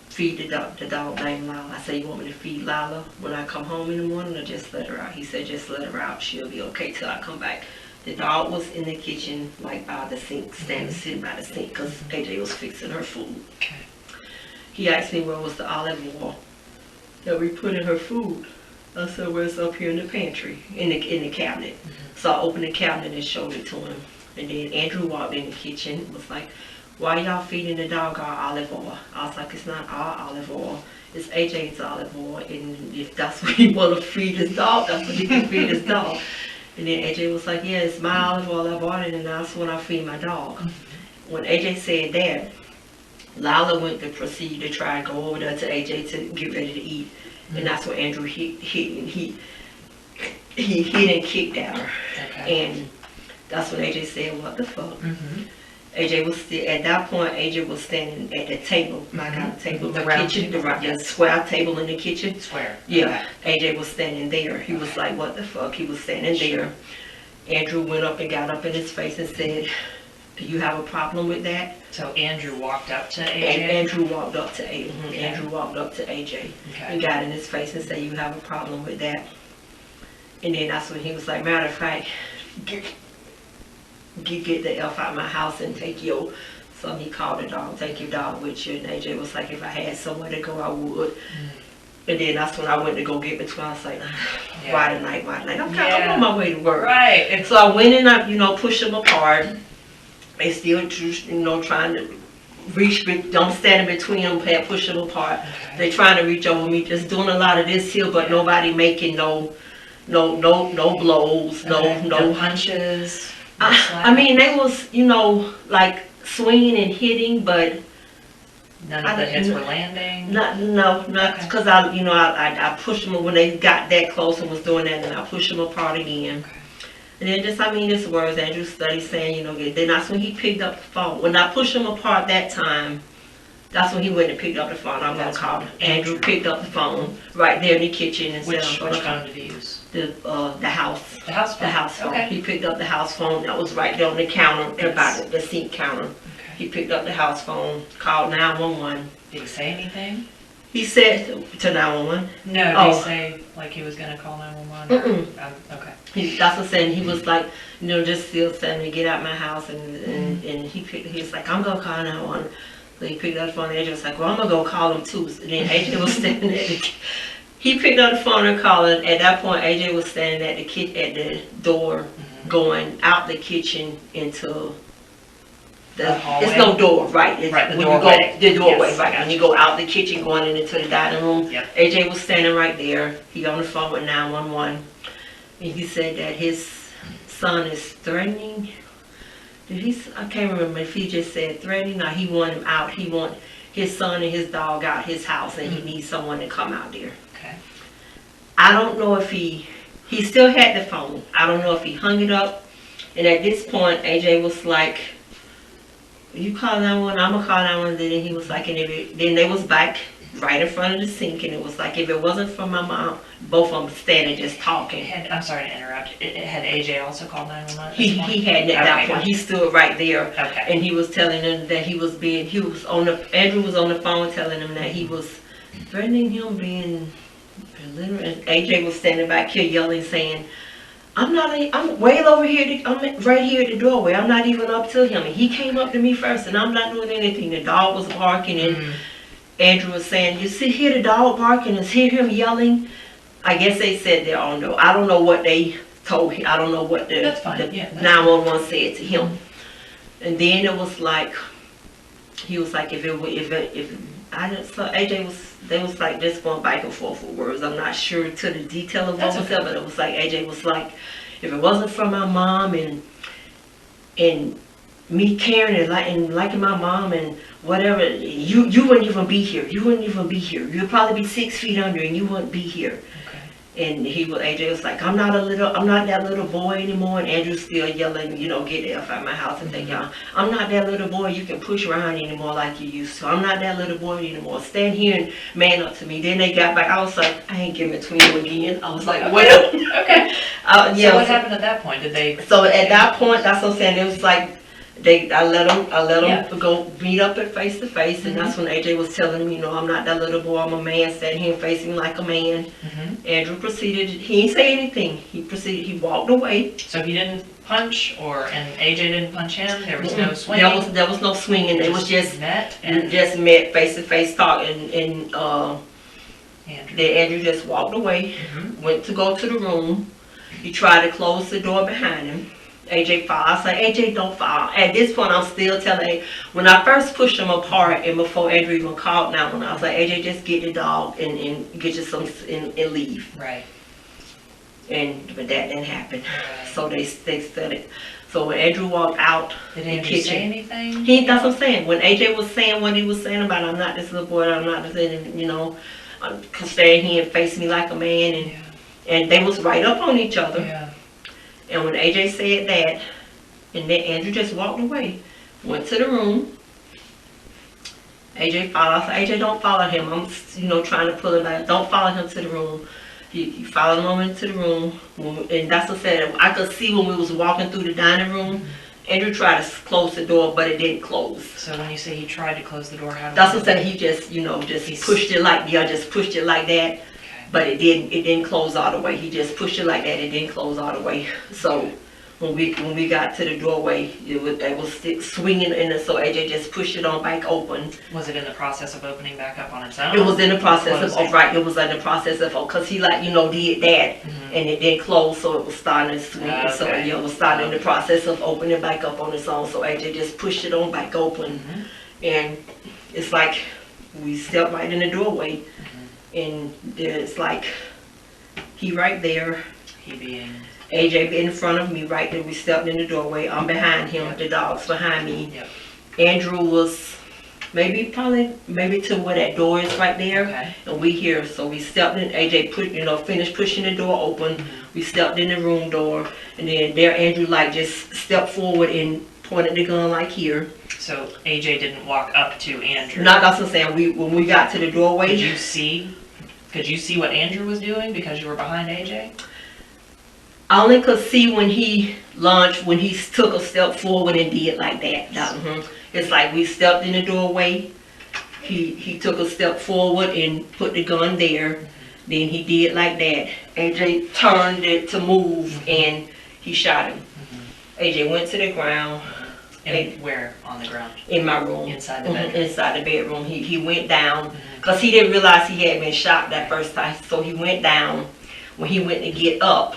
feed the dog named Lala? I said, you want me to feed Lala when I come home in the morning, or just let her out? He said, just let her out. She'll be okay till I come back. The dog was in the kitchen, like by the sink, sitting by the sink, because AJ was fixing her food. Okay. He asked me where was the olive oil that we put in her food. I said, well, it's up here in the pantry, in the cabinet. So I opened the cabinet and showed it to him. And then Andrew walked in the kitchen and was like, why y'all feeding the dog our olive oil? I was like, it's not our olive oil. It's AJ's olive oil. And if that's what he want to feed his dog, that's what he can feed his dog. And then AJ was like, yeah, it's my olive oil. I bought it and that's what I feed my dog. When AJ said that, Lala went to proceed to try and go over there to AJ to get ready to eat. And that's when Andrew hit and he and kicked at her. Okay. And that's when AJ said, what the fuck? Mhm. AJ was still, at that point, AJ was standing at the table, my kind of table, The the round kitchen, table, the yes. square table in the kitchen. Square. Yeah, AJ was standing there. He was like, what the fuck? He was standing there. Andrew went up and got up in his face and said, do you have a problem with that? So Andrew walked up to AJ. And Andrew walked up to AJ. Okay. Andrew walked up to AJ and Okay. got in his face and said, you have a problem with that? And then that's when he was like, matter of fact, get the F out of my house and take your, so he called the dog, take your dog with you. And AJ was like, if I had somewhere to go, I would. And then that's when I went to go get between. I was like, Yeah. why tonight? I'm Yeah. on my way to work. Right. And so I went and I, pushed them apart. They still, trying to don't stand in between them, push them apart. Okay. They trying to reach over me, just doing a lot of this here, but nobody making no blows, Okay. no. No punches. No I slaps? mean, they was, like swinging and hitting, but None of the hits were landing. not, Okay. cause I pushed them when they got that close and was doing that, and I pushed them apart again. Okay. And then this words Andrew studied saying, then that's when he picked up the phone. When I pushed him apart that time, that's when he went and picked up the phone. I'm gonna That's call when him. Andrew picked up the phone right there in the kitchen and said, Which I'm gonna call phone did he use? the house. The house phone? The house phone. Okay. He picked up the house phone that was right there on the counter, about the sink counter. Okay. He picked up the house phone, called 911. Did he say anything? He said to 911. No, did Oh. he say like he was gonna call 911? Okay. That's what I'm saying. He was like, just still telling me get out my house, and he was like, I'm gonna call 911. So he picked up the phone. And AJ was like, well, I'm gonna go call him too. And then AJ was standing at he picked up the phone and called. And at that point, AJ was standing at the door, going out the kitchen into The hallway? It's no door, right? It's Right, the when doorway. You go, the doorway, Yes, right? I When got you go out the kitchen, going into the dining room. Yep. AJ was standing right there. He on the phone with 911, and he said that his son is threatening. I can't remember if he just said threatening or he want him out. He want his son and his dog out his house, and he needs someone to come out there. Okay. I don't know if he still had the phone. I don't know if he hung it up. And at this point, AJ was like, you call 911, I'm gonna call 911. Then he was like, then they was back right in front of the sink, and it was like, if it wasn't for my mom, both of them standing just talking. I'm sorry to interrupt. Had AJ also called 911? He had at that point. He stood right there, Okay. and he was telling them that Andrew was on the phone telling him that he was threatening him, being belligerent. And AJ was standing back here yelling, saying, I'm way over here, I'm right here at the doorway. I'm not even up to him. And he came up to me first, and I'm not doing anything. The dog was barking, and Andrew was saying, you hear the dog barking and hear him yelling? I guess they said they all know. I don't know what they told him. I don't know what the That's fine. Yeah, that's 911 said to him. And then it was like, he was like, they was like just going back and forth with words. I'm not sure to the detail of what That's was okay. said, but it was like, AJ was like, if it wasn't for my mom and me caring and liking my mom and whatever, you wouldn't even be here. You wouldn't even be here. You'd probably be 6 feet under and you wouldn't be here. Okay. And AJ was like, I'm not that little boy anymore. And Andrew's still yelling, get the F out of my house and think, y'all, I'm not that little boy you can push around anymore like you used to. I'm not that little boy anymore. Stand here and man up to me. Then they got back. I was like, I ain't getting between you again. I was like, well. Okay. Yeah. So what happened at that point? Did they? So at that point, that's what I'm saying. It was like, I let them Yeah. go meet up at face to face, and that's when AJ was telling him, I'm not that little boy, I'm a man, standing here facing like a man. Andrew proceeded, he didn't say anything. He walked away. So he didn't punch, and AJ didn't punch him. There was no swinging. There was no swinging. It was just met face to face talk, and Andrew. then Andrew just walked away, went to go to the room. He tried to close the door behind him. AJ followed. I said, AJ, don't follow. At this point, I'm still telling, when I first pushed them apart and before Andrew even called 911, I was like, AJ, just get the dog and get you some and leave. Right. But that didn't happen. So they studied. So when Andrew walked out Did the Andrew kitchen, say anything? that's what I'm saying. When AJ was saying what he was saying about, I'm not this little boy, I'm not this, staying here and face me like a man, and they was right up on each other. Yeah. And when AJ said that, and then Andrew just walked away, went to the room. AJ followed. I said, AJ, don't follow him. I'm, trying to pull it back. Don't follow him to the room. He followed him into the room, and that's what I said. I could see when we was walking through the dining room. Andrew tried to close the door, but it didn't close. So when you say he tried to close the door, how did That's what I said. He just, just pushed it like that. Okay. But it didn't close all the way. He just pushed it like that. It didn't close all the way. So when we got to the doorway, it was still swinging in it. So AJ just pushed it on back open. Was it in the process of opening back up on its own? It was in the process Closing. of right. It was in the process of because he did that and it didn't close, so it was starting to swing. Okay. So it was starting in the process of opening back up on its own. So AJ just pushed it on back open. And it's like, we stepped right in the doorway, and there's like, he right there, He being, AJ in front of me right there, we stepped in the doorway, I'm behind him, the dog's behind me. Yep. Andrew was maybe to where that door is right there, okay, and we here, so we stepped in, AJ finished pushing the door open, we stepped in the room door, and then there Andrew like just stepped forward and pointed the gun like here. so AJ didn't walk up to Andrew. Not, that's what I'm saying, when we got to the doorway. Could you see what Andrew was doing because you were behind AJ? I only could see when he lunged, when he took a step forward and did like that. It's like we stepped in the doorway, he took a step forward and put the gun there, then he did like that. AJ turned it to move and he shot him. AJ went to the ground. And where on the ground? In my room. Inside the bedroom? Inside the bedroom. He went down, because he didn't realize he had been shot that first time, so he went down. When he went to get up,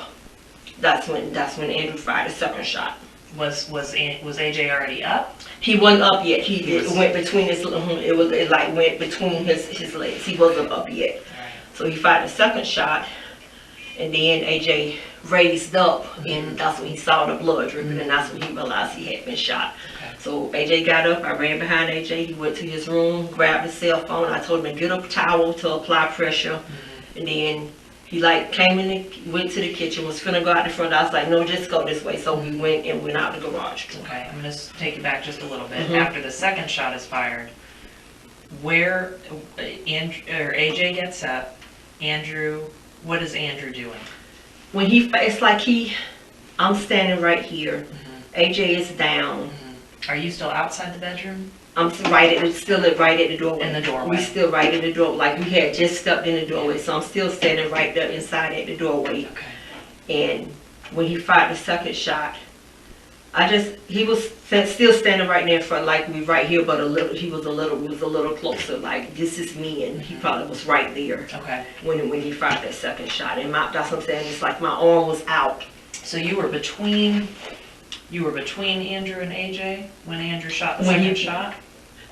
that's when Andrew fired the second shot. Was AJ already up? He wasn't up yet. It went between his, it like went between his legs. He wasn't up yet. Right. So he fired the second shot, and then AJ raised up, and that's when he saw the blood dripping, and that's when he realized he had been shot. Okay. So AJ got up, I ran behind AJ, he went to his room, grabbed his cell phone, I told him to get a towel to apply pressure, and then he like came in, went to the kitchen, was finna go out the front. I was like, no, just go this way. So we went out the garage door. Okay, I'm gonna take it back just a little bit. After the second shot is fired, where AJ gets up, Andrew, what is Andrew doing? When it's like I'm standing right here. AJ is down. Are you still outside the bedroom? I'm still right at the doorway. In the doorway. We still right at the door, like we had just stepped in the doorway. So I'm still standing right there inside at the doorway. Okay. And when he fired the second shot, he was still standing right there in front, like we right here, but he was a little closer, like this is me, and he probably was right there. Okay. When he fired that second shot, and that's what I'm saying, it's like my arm was out. So you were between Andrew and AJ when Andrew shot the When second shot?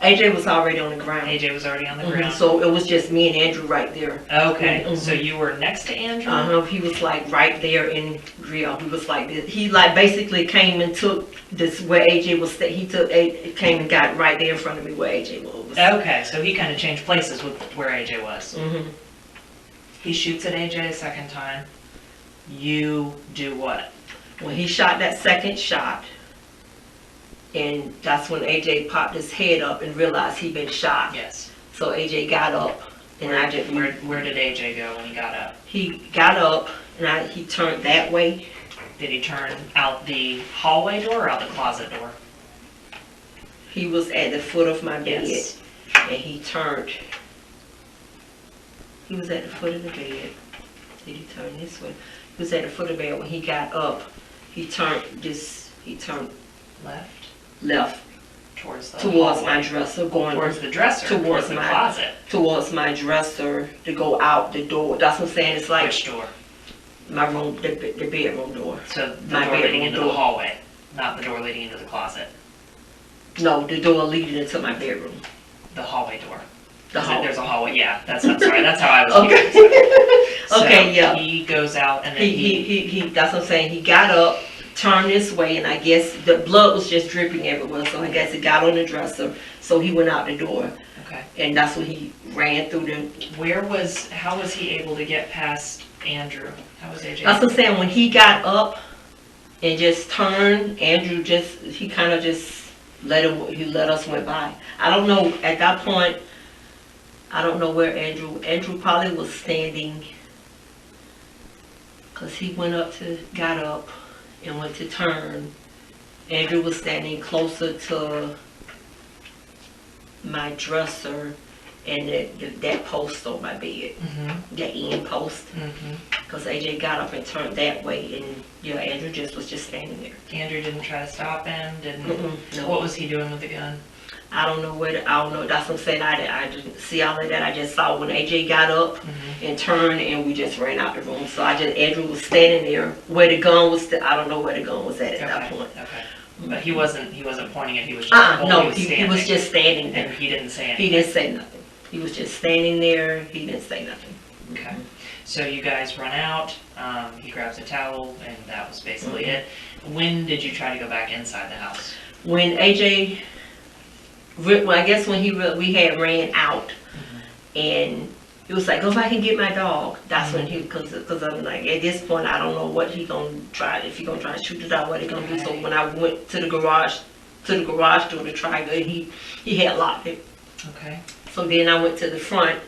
AJ was already on the ground. AJ was already on the ground. So it was just me and Andrew right there. Okay, so you were next to Andrew? He was like right there in real. He was like this. He like basically came and took this where AJ was. Came and got right there in front of me where AJ was. Okay, so he kind of changed places with where AJ was. Mm-hmm. He shoots at AJ a second time. You do what? When he shot that second shot, and that's when AJ popped his head up and realized he'd been shot. Yes. So AJ got up, and Where did AJ go when he got up? He got up, and he turned that way. Did he turn out the hallway door or out the closet door? He was at the foot of my bed, Yes. and he turned. He was at the foot of the bed. Did he turn this way? He was at the foot of the bed. When he got up, he turned left Towards the towards my hallway. dresser, going Towards the dresser, towards the my closet. towards my dresser to go out the door. That's what I'm saying. It's like Which door? my room, the bedroom door. So the My door leading bedroom into door. the hallway, not the door leading into the closet. No, the door leading into my bedroom. The hallway door. The hallway. There's a hallway. Yeah, I'm sorry. That's how I was. Okay. So Okay, yeah. He goes out and then He that's what I'm saying. He got up, turned this way, and I guess the blood was just dripping everywhere. So I guess he got on the dresser. So he went out the door, Okay. and that's when he ran through the. How was he able to get past Andrew? How was AJ? That's what I'm saying. When he got up and just turned, Andrew he kind of just let us went by. I don't know at that point. I don't know where Andrew probably was standing, because he got up and went to turn. Andrew was standing closer to my dresser and that post on my bed, that end post, because AJ got up and turned that way, and yeah, Andrew was just standing there. Andrew didn't try to stop him. No. What was he doing with the gun? I don't know. That's what I'm saying. I didn't see all of that. I just saw when AJ got up and turned, and we just ran out the room. So Andrew was standing there where the gun was. I don't know where the gun was at that point. Okay. But he wasn't pointing it, he was just cold, No, he was he standing. was just standing there. And he didn't say He anything? didn't say nothing. He was just standing there, he didn't say nothing. Okay, so you guys run out, he grabs a towel, and that was basically it. When did you try to go back inside the house? When AJ, well, I guess when we had ran out, and he was like, go back and get my dog. That's when cause I'm like, at this point, I don't know what he gonna try, if he gonna try to shoot it out, what he gonna do. So when I went to the garage door to try it, he had locked it. Okay. So then I went to the front,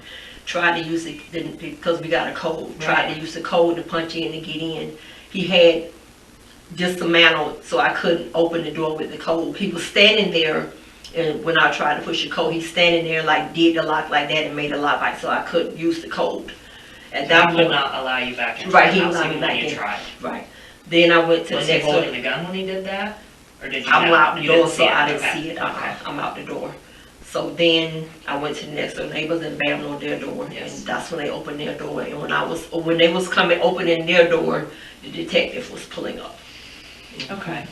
tried to use it, because we got a code, tried to use the code to punch in and get in. He had dismantled, so I couldn't open the door with the code. He was standing there, and when I tried to push the code, he's standing there like did the lock like that and made a lock like, so I couldn't use the code. At that He point, would not allow you back into Right, the he house allowed me even when back you in. tried? right. Then I went to Was the he next holding door. the gun when he did that? Or did you I'm not? out the You door, didn't so see it? I didn't Okay. see it. Okay. I'm out the door. So then I went to the next door neighbors and banged on their door, Yes. and that's when they opened their door. And when they was coming opening their door, the detective was pulling up. Okay.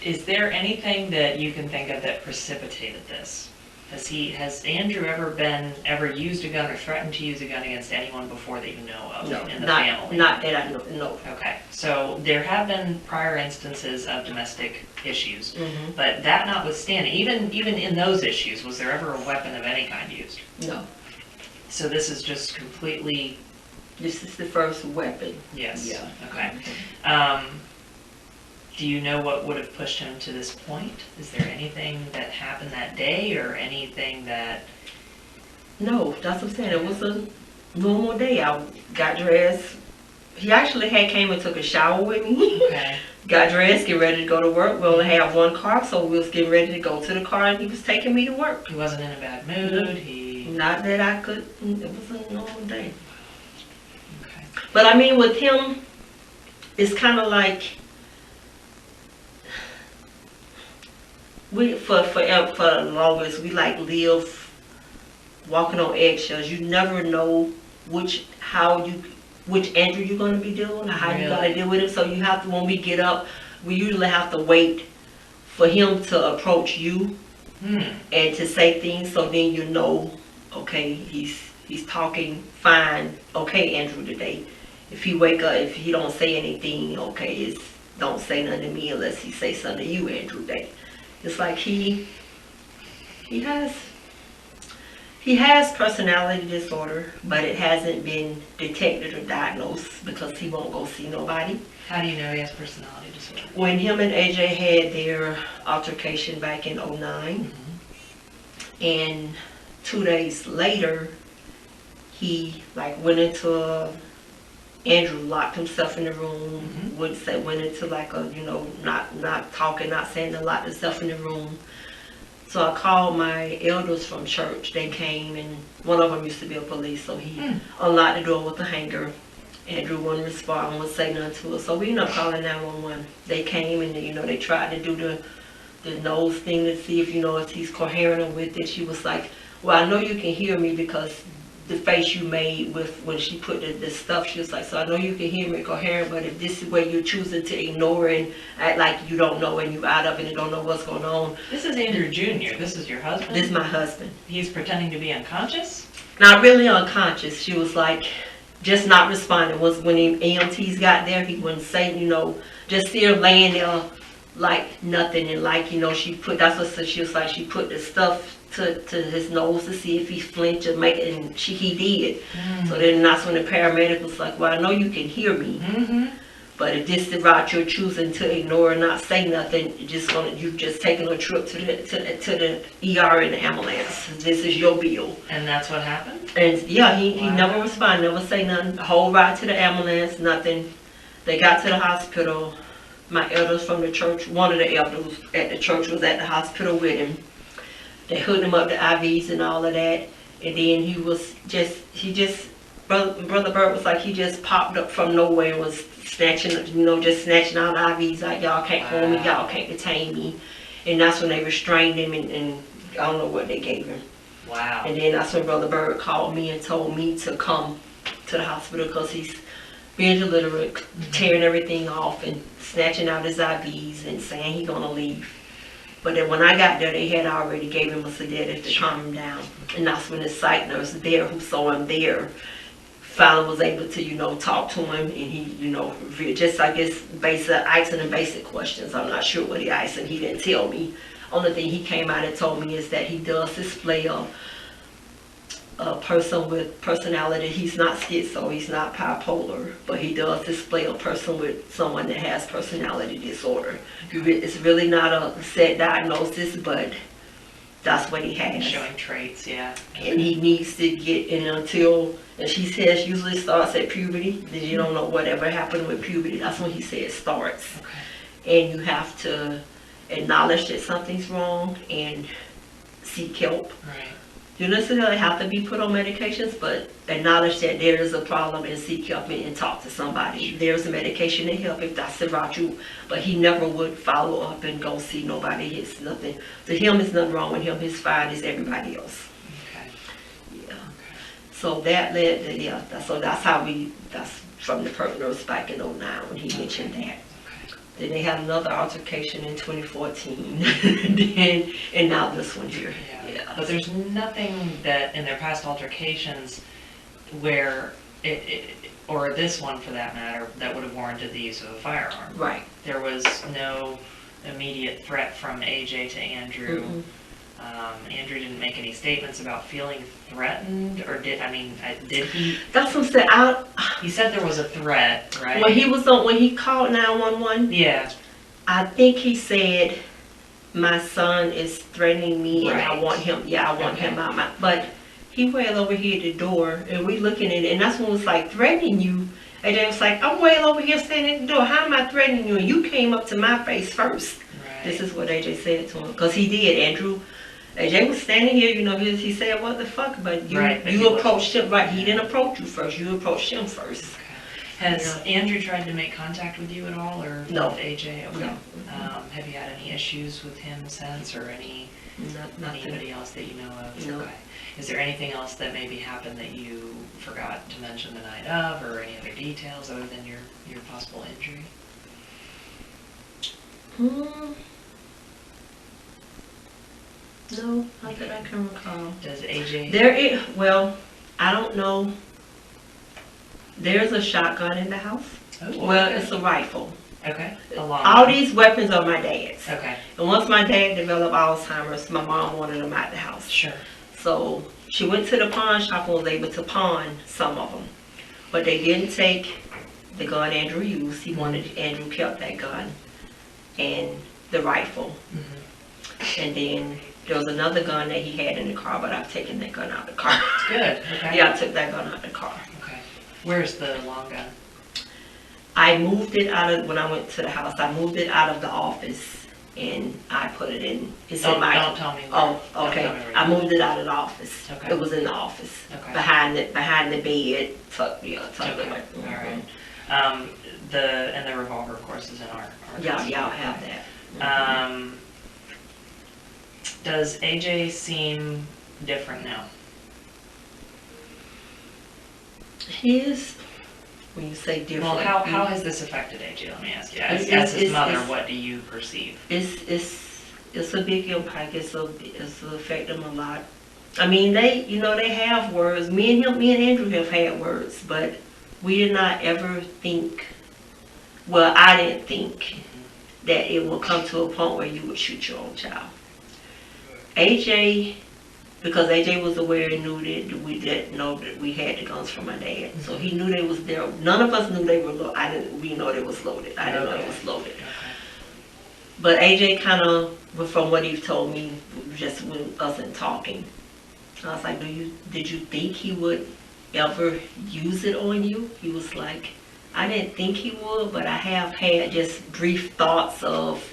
Is there anything that you can think of that precipitated this? Has Andrew ever used a gun or threatened to use a gun against anyone before that you know of No, in the not family? not that I know. No. Okay, so there have been prior instances of domestic issues, Mhm. but that notwithstanding, even in those issues, was there ever a weapon of any kind used? No. So this is just completely, This is the first weapon. yes, Yeah. okay. Do you know what would have pushed him to this point? Is there anything that happened that day or anything that, No, that's what I'm saying. It was a normal day. I got dressed. He actually came and took a shower with me. okay, Got dressed, get ready to go to work. We only have one car, so we was getting ready to go to the car, and he was taking me to work. he wasn't in a bad mood, he, Not that I could. It was a normal day. okay, But I mean, with him, it's kind of like we for the longest we like live walking on eggshells. You never know which Andrew you're gonna be dealing or how you gotta Really? deal with it. So you have to, when we get up, we usually have to wait for him to approach you and to say things, so then you know, okay, he's talking fine, okay, Andrew, today. If he wake up, if he don't say anything, okay, it's don't say nothing to me unless he say something to you, Andrew, today. It's like he has personality disorder, but it hasn't been detected or diagnosed because he won't go see nobody. how do you know he has personality disorder? When him and AJ had their altercation back in '09, and 2 days later, he went into Andrew locked himself in the room, went into like a, not talking, not saying, to lock himself in the room. So I called my elders from church. They came, and one of them used to be a police, so he unlocked the door with a hanger. Andrew wouldn't respond, wouldn't say nothing to us. So we ended up calling 911. They came and they tried to do the nose thing to see if he's coherent with it. She was like, well, I know you can hear me because the face you made with when she put the stuff, she was like, so I know you can hear me coherent, but if this is where you're choosing to ignore and act like you don't know and you out of it and don't know what's going on. This is Andrew Jr., this is your husband? This is my husband. He's pretending to be unconscious? Not really unconscious. She was like, just not responding. Was when the EMTs got there, he wouldn't say, just still laying there like nothing. And she put, that's what she was like, she put the stuff to his nose to see if he flinched or make it, and he did. So then that's when the paramedic was like, well, I know you can hear me, but if this is the route you're choosing to ignore and not say nothing, you've just taken a trip to the ER in the ambulance. This is your bill. And that's what happened? And yeah, he Wow. never responded, never say nothing. The whole ride to the ambulance, nothing. They got to the hospital. My elders from the church, one of the elders at the church was at the hospital with him. They hooked him up to IVs and all of that. And then Brother Bert was like, he just popped up from nowhere and was snatching out IVs like, y'all can't hold me, y'all can't detain me. And that's when they restrained him and I don't know what they gave him. Wow. And then that's when Brother Bird called me and told me to come to the hospital because being illiterate, tearing everything off and snatching out his IVs and saying he gonna leave. But then when I got there, they had already gave him a sedative to calm him down. And that's when the psych nurse there who saw him there finally was able to, talk to him, and he, just I guess asking him basic questions. I'm not sure what he asked, and he didn't tell me. Only thing he came out and told me is that he does display a person with personality. He's not schizo, he's not bipolar, but he does display a person with someone that has personality disorder. It's really not a set diagnosis, but that's what he has. Showing traits, yeah. And he needs to get in until, and she says usually starts at puberty. Then you don't know whatever happened with puberty. That's when he said it starts. Okay. And you have to acknowledge that something's wrong and seek help. Right. You don't necessarily have to be put on medications, but acknowledge that there is a problem and seek help and talk to somebody. There's a medication to help if that's the route you, but he never would follow up and go see nobody. It's nothing. To him, it's nothing wrong with him. His fine is everybody else. Okay. Yeah. So that led to, so that's from the nurse back in 09 when he mentioned that. Then they had another altercation in 2014, and now this one here. Yeah. But there's nothing that in their past altercations where or this one for that matter, that would have warranted the use of a firearm. Right. There was no immediate threat from AJ to Andrew. Mm-hmm. Andrew didn't make any statements about feeling threatened, or did he? That's what I'm saying. He said there was a threat, right? When he called 911. Yeah. I think he said, "My son is threatening me, and I Right. want him. Yeah, I want him out my." But he wailed over here at the door, and we looking at it, and that's when it was like threatening you. And then it was like, "I'm way over here standing at the door. How am I threatening you? And you came up to my face first." Right. This is what AJ said to him, because he did. Andrew. AJ was standing here, he said, "What the fuck?" But you approached him, right? He didn't approach you first. You approached him first. Okay. Has Andrew tried to make contact with you at all, or No. with AJ? Okay. No. Have you had any issues with him since, or Nothing. anybody else that you know of? No. Okay. Is there anything else that maybe happened that you forgot to mention the night of, or any other details other than your possible injury? No, not that I can recall. Does AJ? I don't know. There's a shotgun in the house. Oh, Well, okay. it's a rifle. Okay. A long All one. these weapons are my dad's. Okay. And once my dad developed Alzheimer's, my mom wanted them out the house. Sure. So she went to the pawn shop and was able to pawn some of them. But they didn't take the gun Andrew used. Andrew kept that gun and the rifle. Mm-hmm. And then there was another gun that he had in the car, but I've taken that gun out of the car. Good. Okay. Yeah, I took that gun out of the car. Okay. Where's the long gun? I moved it when I went to the house, I moved it out of the office and I put it in, Don't tell me. Oh, Don't okay. tell me where I you moved it out of the office. Okay. It was in the office. Okay. Behind the bed, tucked Okay. away. All right. The revolver, of course, is in our Y'all have that. Does AJ seem different now? When you say different. Well, how has this affected AJ? Let me ask you. As his mother, what do you perceive? It's a big impact. It's affected him a lot. I mean, they have words. Me and Andrew have had words, but we did not ever think. Well, I didn't think that it would come to a point where you would shoot your own child. AJ, because AJ was aware and knew that we didn't know that we had the guns from my dad, so he knew they was there. None of us knew they were loaded. We know they was loaded. I didn't know it was loaded. Okay. But AJ kind of, from what he told me, just with us and talking, I was like, did you think he would ever use it on you? He was like, I didn't think he would, but I have had just brief thoughts of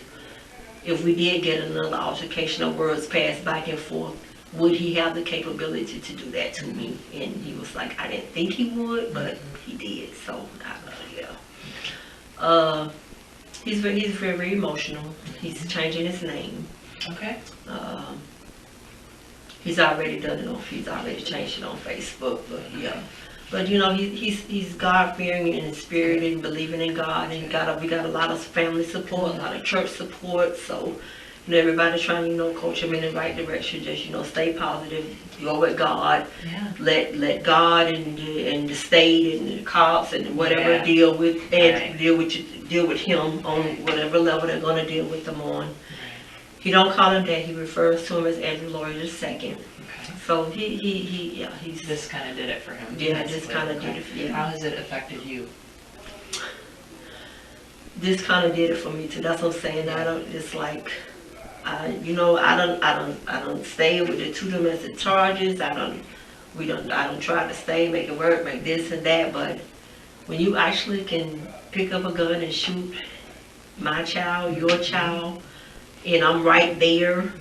if we did get another altercation of words passed back and forth, would he have the capability to do that to me? And he was like, I didn't think he would, but he did. So, yeah. He's very, very emotional. He's changing his name. Okay. He's already done it he's already changed it on Facebook, but yeah. But you know, he's God-fearing and spirited and believing in God, and we got a lot of family support, a lot of church support, so you know, everybody's trying to, you know, coach him in the right direction. Just, you know, stay positive, go with God, Yeah. let God and the state and the cops and whatever Yeah. deal with Right. deal with him on whatever level they're gonna deal with him on. Right. He don't call him that. He refers to him as Andrew Lloyd II. Okay. So he's This kind of did it for him. yeah, this basically. kind of Okay. did it. Yeah. How has it affected you? This kind of did it for me too. That's what I'm saying. I don't. It's like, you know, I don't stay with the 2 domestic charges. I don't try to stay, make it work, make this and that. But when you actually can pick up a gun and shoot my child, your child, and I'm right there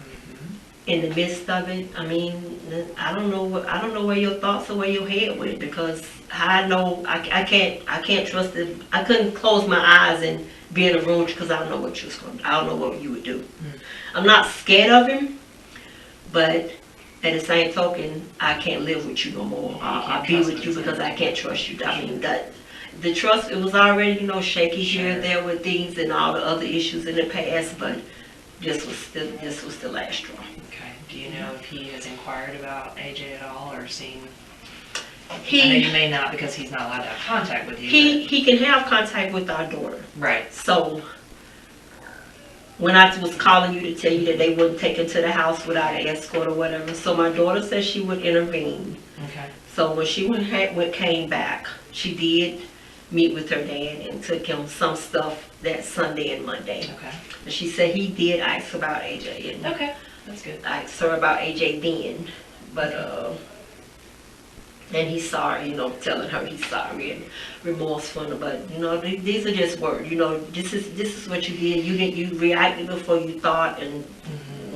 in the midst of it, I mean, I don't know where your thoughts or where your head went, because I know I can't trust it. I couldn't close my eyes and be in a room because I don't know what I don't know what you would do. I'm not scared of him, but at the same token, I can't live with you no more. I'll be with you because I can't trust you. I mean, that the trust, it was already, you know, shaky here and there with things and all the other issues in the past, but this was the last straw. Okay. Do you know if he has inquired about AJ at all or seen? I know He you may not because he's not allowed to have contact with you. he can have contact with our daughter. But... Right. So when I was calling you to tell you that they wouldn't take her to the house without an escort or whatever, so my daughter said she would intervene. Okay. So when she came back, she did meet with her dad and took him some stuff that Sunday and Monday. Okay. And she said he did ask about AJ, and Okay. That's good. I asked her about AJ then, but and he's sorry, you know, telling her he's sorry and remorseful, but you know, these are just words. You know, this is what you did. You reacted before you thought, and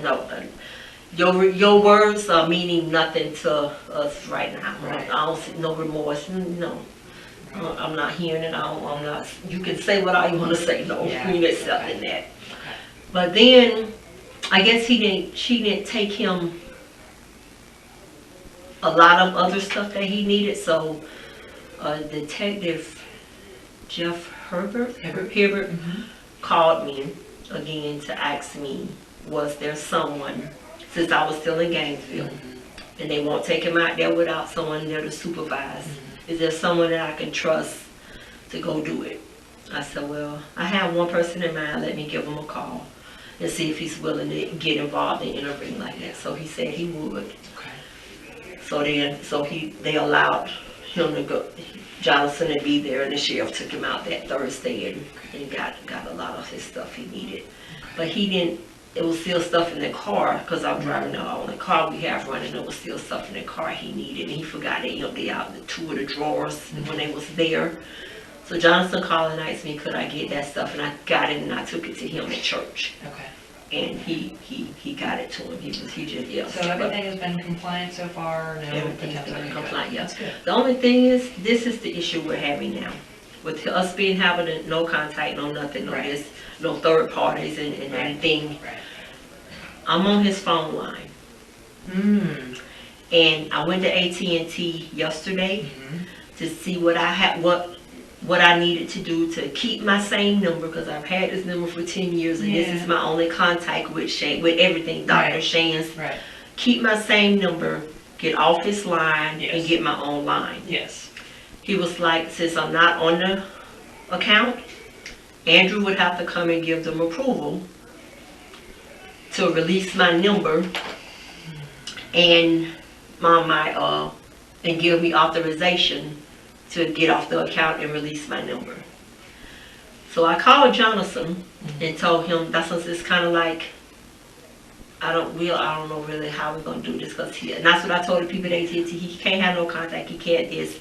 no, your words are meaning nothing to us right now. Right. I don't see no remorse. No, I'm not hearing it. I'm not. You can say what you want to say. No, Yeah. we accepting that. Okay. But then, I guess she didn't take him a lot of other stuff that he needed. So, Detective Jeff Hibbert called me again to ask me, was there someone, since I was still in Gainesville, and they won't take him out there without someone there to supervise, is there someone that I can trust to go do it? I said, well, I have one person in mind. Let me give him a call and see if he's willing to get involved and intervene like that. So he said he would. Okay. So they allowed him to go, Jonathan to be there, and the sheriff took him out that Thursday and got a lot of his stuff he needed. But he didn't, it was still stuff in the car, because I'm driving the only car we have running, there was still stuff in the car he needed, and he forgot to empty out the 2 of the drawers when they was there. So Jonathan called and asked me, could I get that stuff, and I got it and I took it to him at church. Okay. And he got it to him. He just, yeah. So everything has been compliant so far? No Everything's attempts? been Okay, compliant, good. yeah. That's good. The only thing is, this is the issue we're having now. With us having no contact, no nothing, no Right. this, no third parties and Right. anything. Right. I'm on his phone line. And I went to AT&T yesterday to see what I had, what I needed to do to keep my same number, because I've had this number for 10 years, and this Yeah. is my only contact with with everything, Dr. Right. Shan's. Right. Keep my same number, get off his line, Yes. and get my own line. Yes. He was like, since I'm not on the account, Andrew would have to come and give them approval to release my number and and give me authorization to get off the account and release my number. So I called Jonathan and told him it's kind of like, I don't know really how we're gonna do this, and that's what I told the people at AT&T. He can't have no contact. He can't this.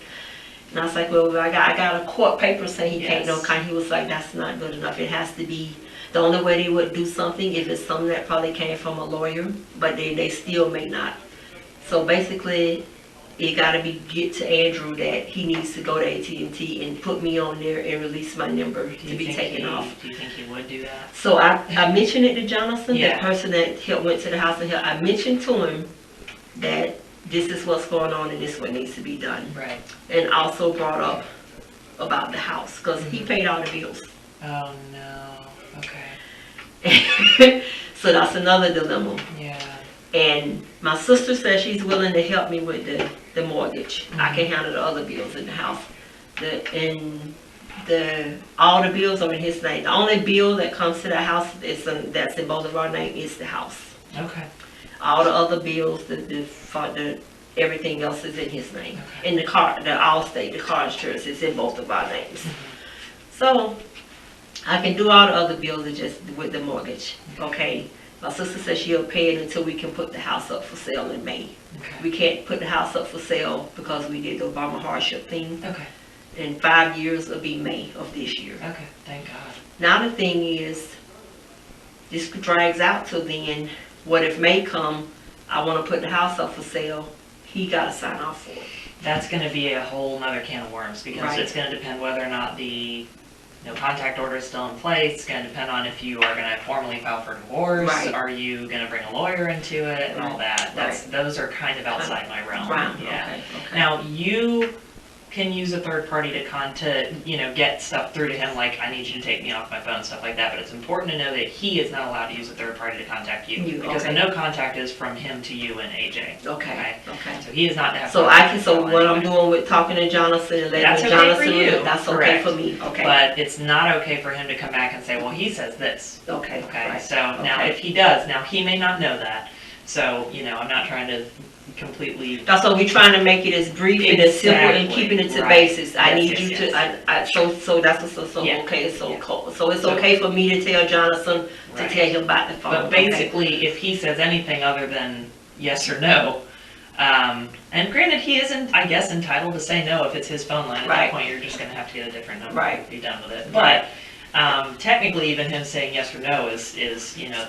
And I was like, well, I got a court paper saying he can't no contact. He was like, that's not good enough. It has to be, the only way they would do something if it's something that probably came from a lawyer, but they still may not. So basically, it got to get to Andrew that he needs to go to AT&T and put me on there and release my number to be taken off. Do you think he would do that? So I mentioned it to Jonathan, Yeah. the person that went to the house, and I mentioned to him that this is what's going on and this is what needs to be done. Right. And also brought up about the house, because he paid all the bills. Oh, no. Okay. So that's another dilemma. Yeah. And my sister says she's willing to help me with the mortgage. I can handle the other bills in the house. All the bills are in his name. The only bill that comes to the house that's in both of our name is the house. Okay. All the other bills, everything else is in his name. Okay. And the Allstate, the car insurance is in both of our names. So I can do all the other bills just with the mortgage. Okay. My sister says she'll pay it until we can put the house up for sale in May. Okay. We can't put the house up for sale because we did the Obama hardship thing. Okay. In 5 years, it'll be May of this year. Okay. Thank God. Now the thing is, this drags out till then. What if May come, I want to put the house up for sale, he got to sign off for it. That's going to be a whole nother can of worms, because Right. it's going to depend whether or not the no contact order is still in place. It's going to depend on if you are going to formally file for divorce. Right. Are you going to bring a lawyer into it and all that? Those are kind of outside my realm. Yeah. Okay. Now you can use a third party to get stuff through to him, like I need you to take me off my phone, stuff like that. But it's important to know that he is not allowed to use a third party to contact you, because the no contact is from him to you and AJ. Okay. So he is not to have. So what I'm doing with talking to Jonathan and That's letting okay Jonathan, for you. that's okay Correct. for me. Okay. But it's not okay for him to come back and say, well, he says this. Okay. Okay. Right. So now Okay. if he does, now he may not know that. So I'm not trying to completely. That's why we're trying to make it as brief and as simple and Exactly. keeping it to Right. basis. I Yes, need yes, you yes. to, so that's what's so Yeah. okay, so Yeah. cool. So it's So- okay for me to tell Jonathan to Right. tell him about the phone. But okay? basically, if he says anything other than yes or no, and granted, he isn't, I guess, entitled to say no if it's his phone line. At Right. that point, you're just going to have to get a different number Right. and be done with it. Right. But technically, even him saying yes or no is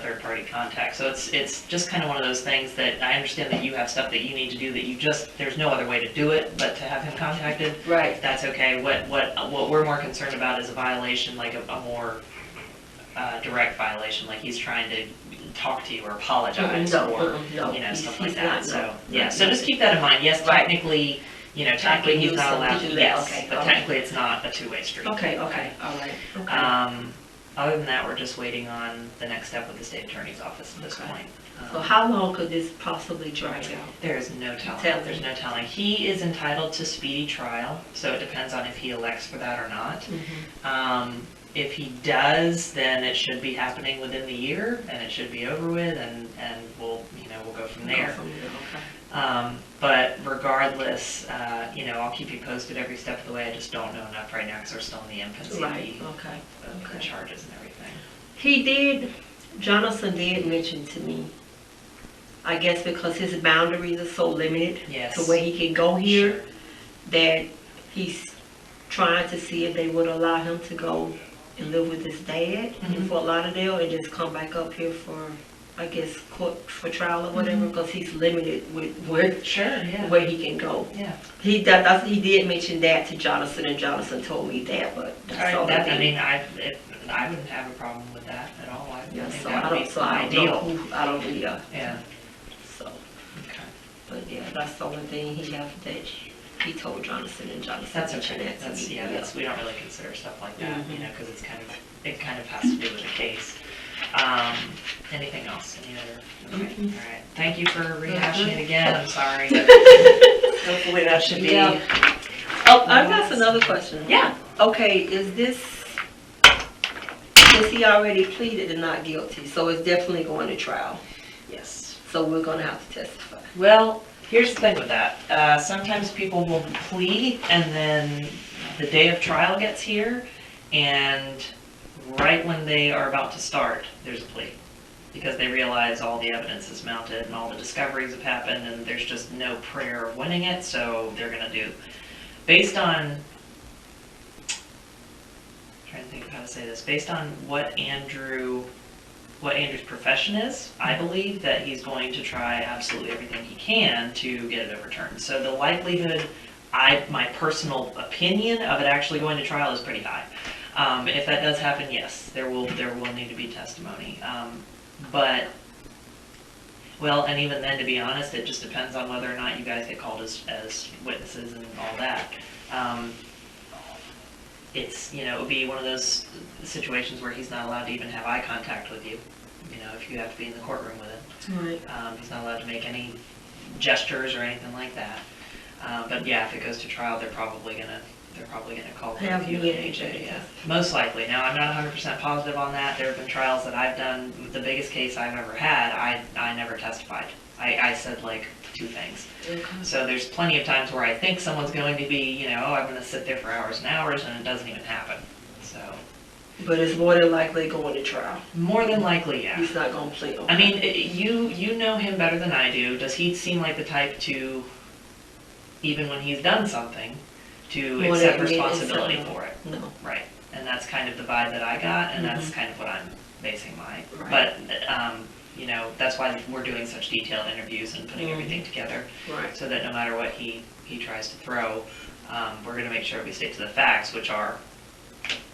third-party contact. So it's just kind of one of those things that I understand that you have stuff that you need to do that there's no other way to do it but to have him contacted. Right. That's okay. What we're more concerned about is a violation, like a more direct violation, like he's trying to talk to you or apologize or No, stuff he's like that. not, So no. yeah, so just keep that in mind. Yes, Right. technically, technically he's not allowed to to. do that. Yes, Okay, but okay. technically it's not a two-way street. Okay, all right, okay. Other than that, we're just waiting on the next step with the state attorney's office at this Okay. point. So how long could this possibly drag out? There is no telling. Telling. There's no telling. He is entitled to speedy trial, so it depends on if he elects for that or not. If he does, then it should be happening within the year, and it should be over with, and we'll go from there. Okay. But regardless, I'll keep you posted every step of the way. I just don't know enough right now because we're still in the infancy Right, of the charges and everything. Jonathan did mention to me, I guess because his boundaries are so limited Yes. to where he can go here, Sure. that he's trying to see if they would allow him to go and live with his dad in Mhm. Fort Lauderdale and just come back up here for, I guess, court for trial or whatever, because he's limited with Sure, yeah. where he can go. Yeah. He did mention that to Jonathan, and Jonathan told me that, but that's all I he did. I wouldn't have a problem with that at all. I Yeah, think so that I would don't, be so I don't ideal. know who, I don't, yeah, Yeah, so, okay. but yeah, that's the only thing that he told Jonathan, and Jonathan That's mentioned okay. that to me. We don't really consider stuff like that, Mhm. because it kind of has to do with the case. Anything else? Any other? Okay, all right. Thank you for rehashing it again. I'm sorry. Hopefully that should be. Yeah. Oh, I've got another question. Yeah. Okay, since he already pleaded and not guilty, so it's definitely going to trial, Yes. so we're gonna have to testify. Well, here's the thing with that. Sometimes people will plead and then the day of trial gets here, and right when they are about to start, there's a plea. Because they realize all the evidence is mounted and all the discoveries have happened and there's just no prayer of winning it, so they're gonna do. Based on, trying to think of how to say this, based on what Andrew's profession is, I believe that he's going to try absolutely everything he can to get it overturned. So the likelihood, my personal opinion of it actually going to trial is pretty high. If that does happen, yes, there will need to be testimony. But Well, and even then, to be honest, it just depends on whether or not you guys get called as witnesses and all that. It's, you know, it would be one of those situations where he's not allowed to even have eye contact with you, you know, if you have to be in the courtroom with him. Right. He's not allowed to make any gestures or anything like that. But yeah, if it goes to trial, they're probably gonna call for Have you me and and AJ, AJ. yeah. Most likely. Now, I'm not 100% positive on that. There have been trials that I've done. The biggest case I've ever had, I never testified. I said like 2 things. So there's plenty of times where I think someone's going to be, you know, oh, I'm gonna sit there for hours and hours, and it doesn't even happen. So, But it's more than likely going to trial. more than likely, yeah. He's not gonna plead. I mean, you know him better than I do. Does he seem like the type to, even when he's done something, to Well, accept it- it's responsibility something- for it? No. Right. And that's kind of the vibe that I got, and that's kind of what I'm basing my. Right. But you know, that's why we're doing such detailed interviews and putting everything together, Right. so that no matter what he tries to throw, we're going to make sure we stick to the facts, which are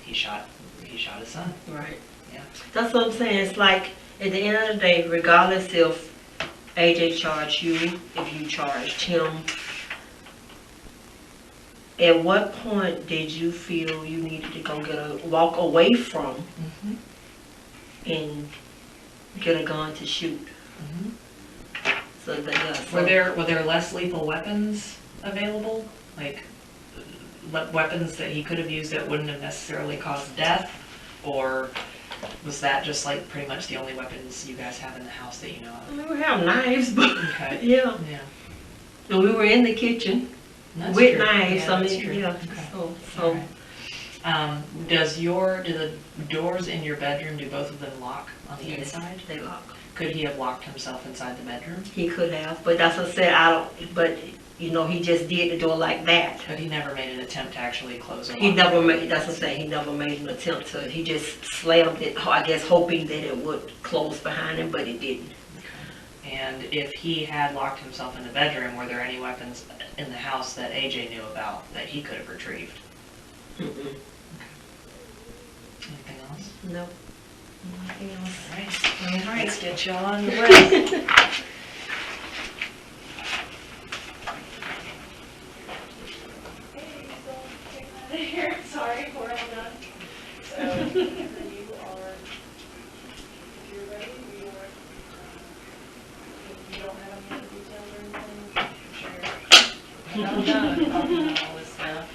he shot his son. Right. Yeah. That's what I'm saying. It's like, at the end of the day, regardless if AJ charged you, if you charged him, at what point did you feel you needed to go walk away from Mm-hmm. and get a gun to shoot? Mm-hmm. So that, yeah, so- Were there less lethal weapons available? Like weapons that he could have used that wouldn't have necessarily caused death? Or was that just like pretty much the only weapons you guys have in the house that you know of? We have knives, but Okay. yeah. Yeah. And we were in the kitchen That's with true. knives. Yeah, I that's mean, true. yeah. Okay. So Alright. Do the doors in your bedroom, do both of them lock on the Yes. inside? they lock. Could he have locked himself inside the bedroom? He could have, but that's what I said. I don't. But you know, he just did the door like that. But he never made an attempt to actually close it. He never made. That's what I'm saying. He never made an attempt to. He just slammed it. I guess hoping that it would close behind him, but it didn't. And if he had locked himself in the bedroom, were there any weapons in the house that AJ knew about that he could have retrieved? Mm-mm. Anything else? No. Nothing else. All right, let's get y'all on the way. Here, sorry, we're all done. So, you are, if you're ready, we are, if you don't have any other details or anything, share. I'm done. I'm done with all this stuff.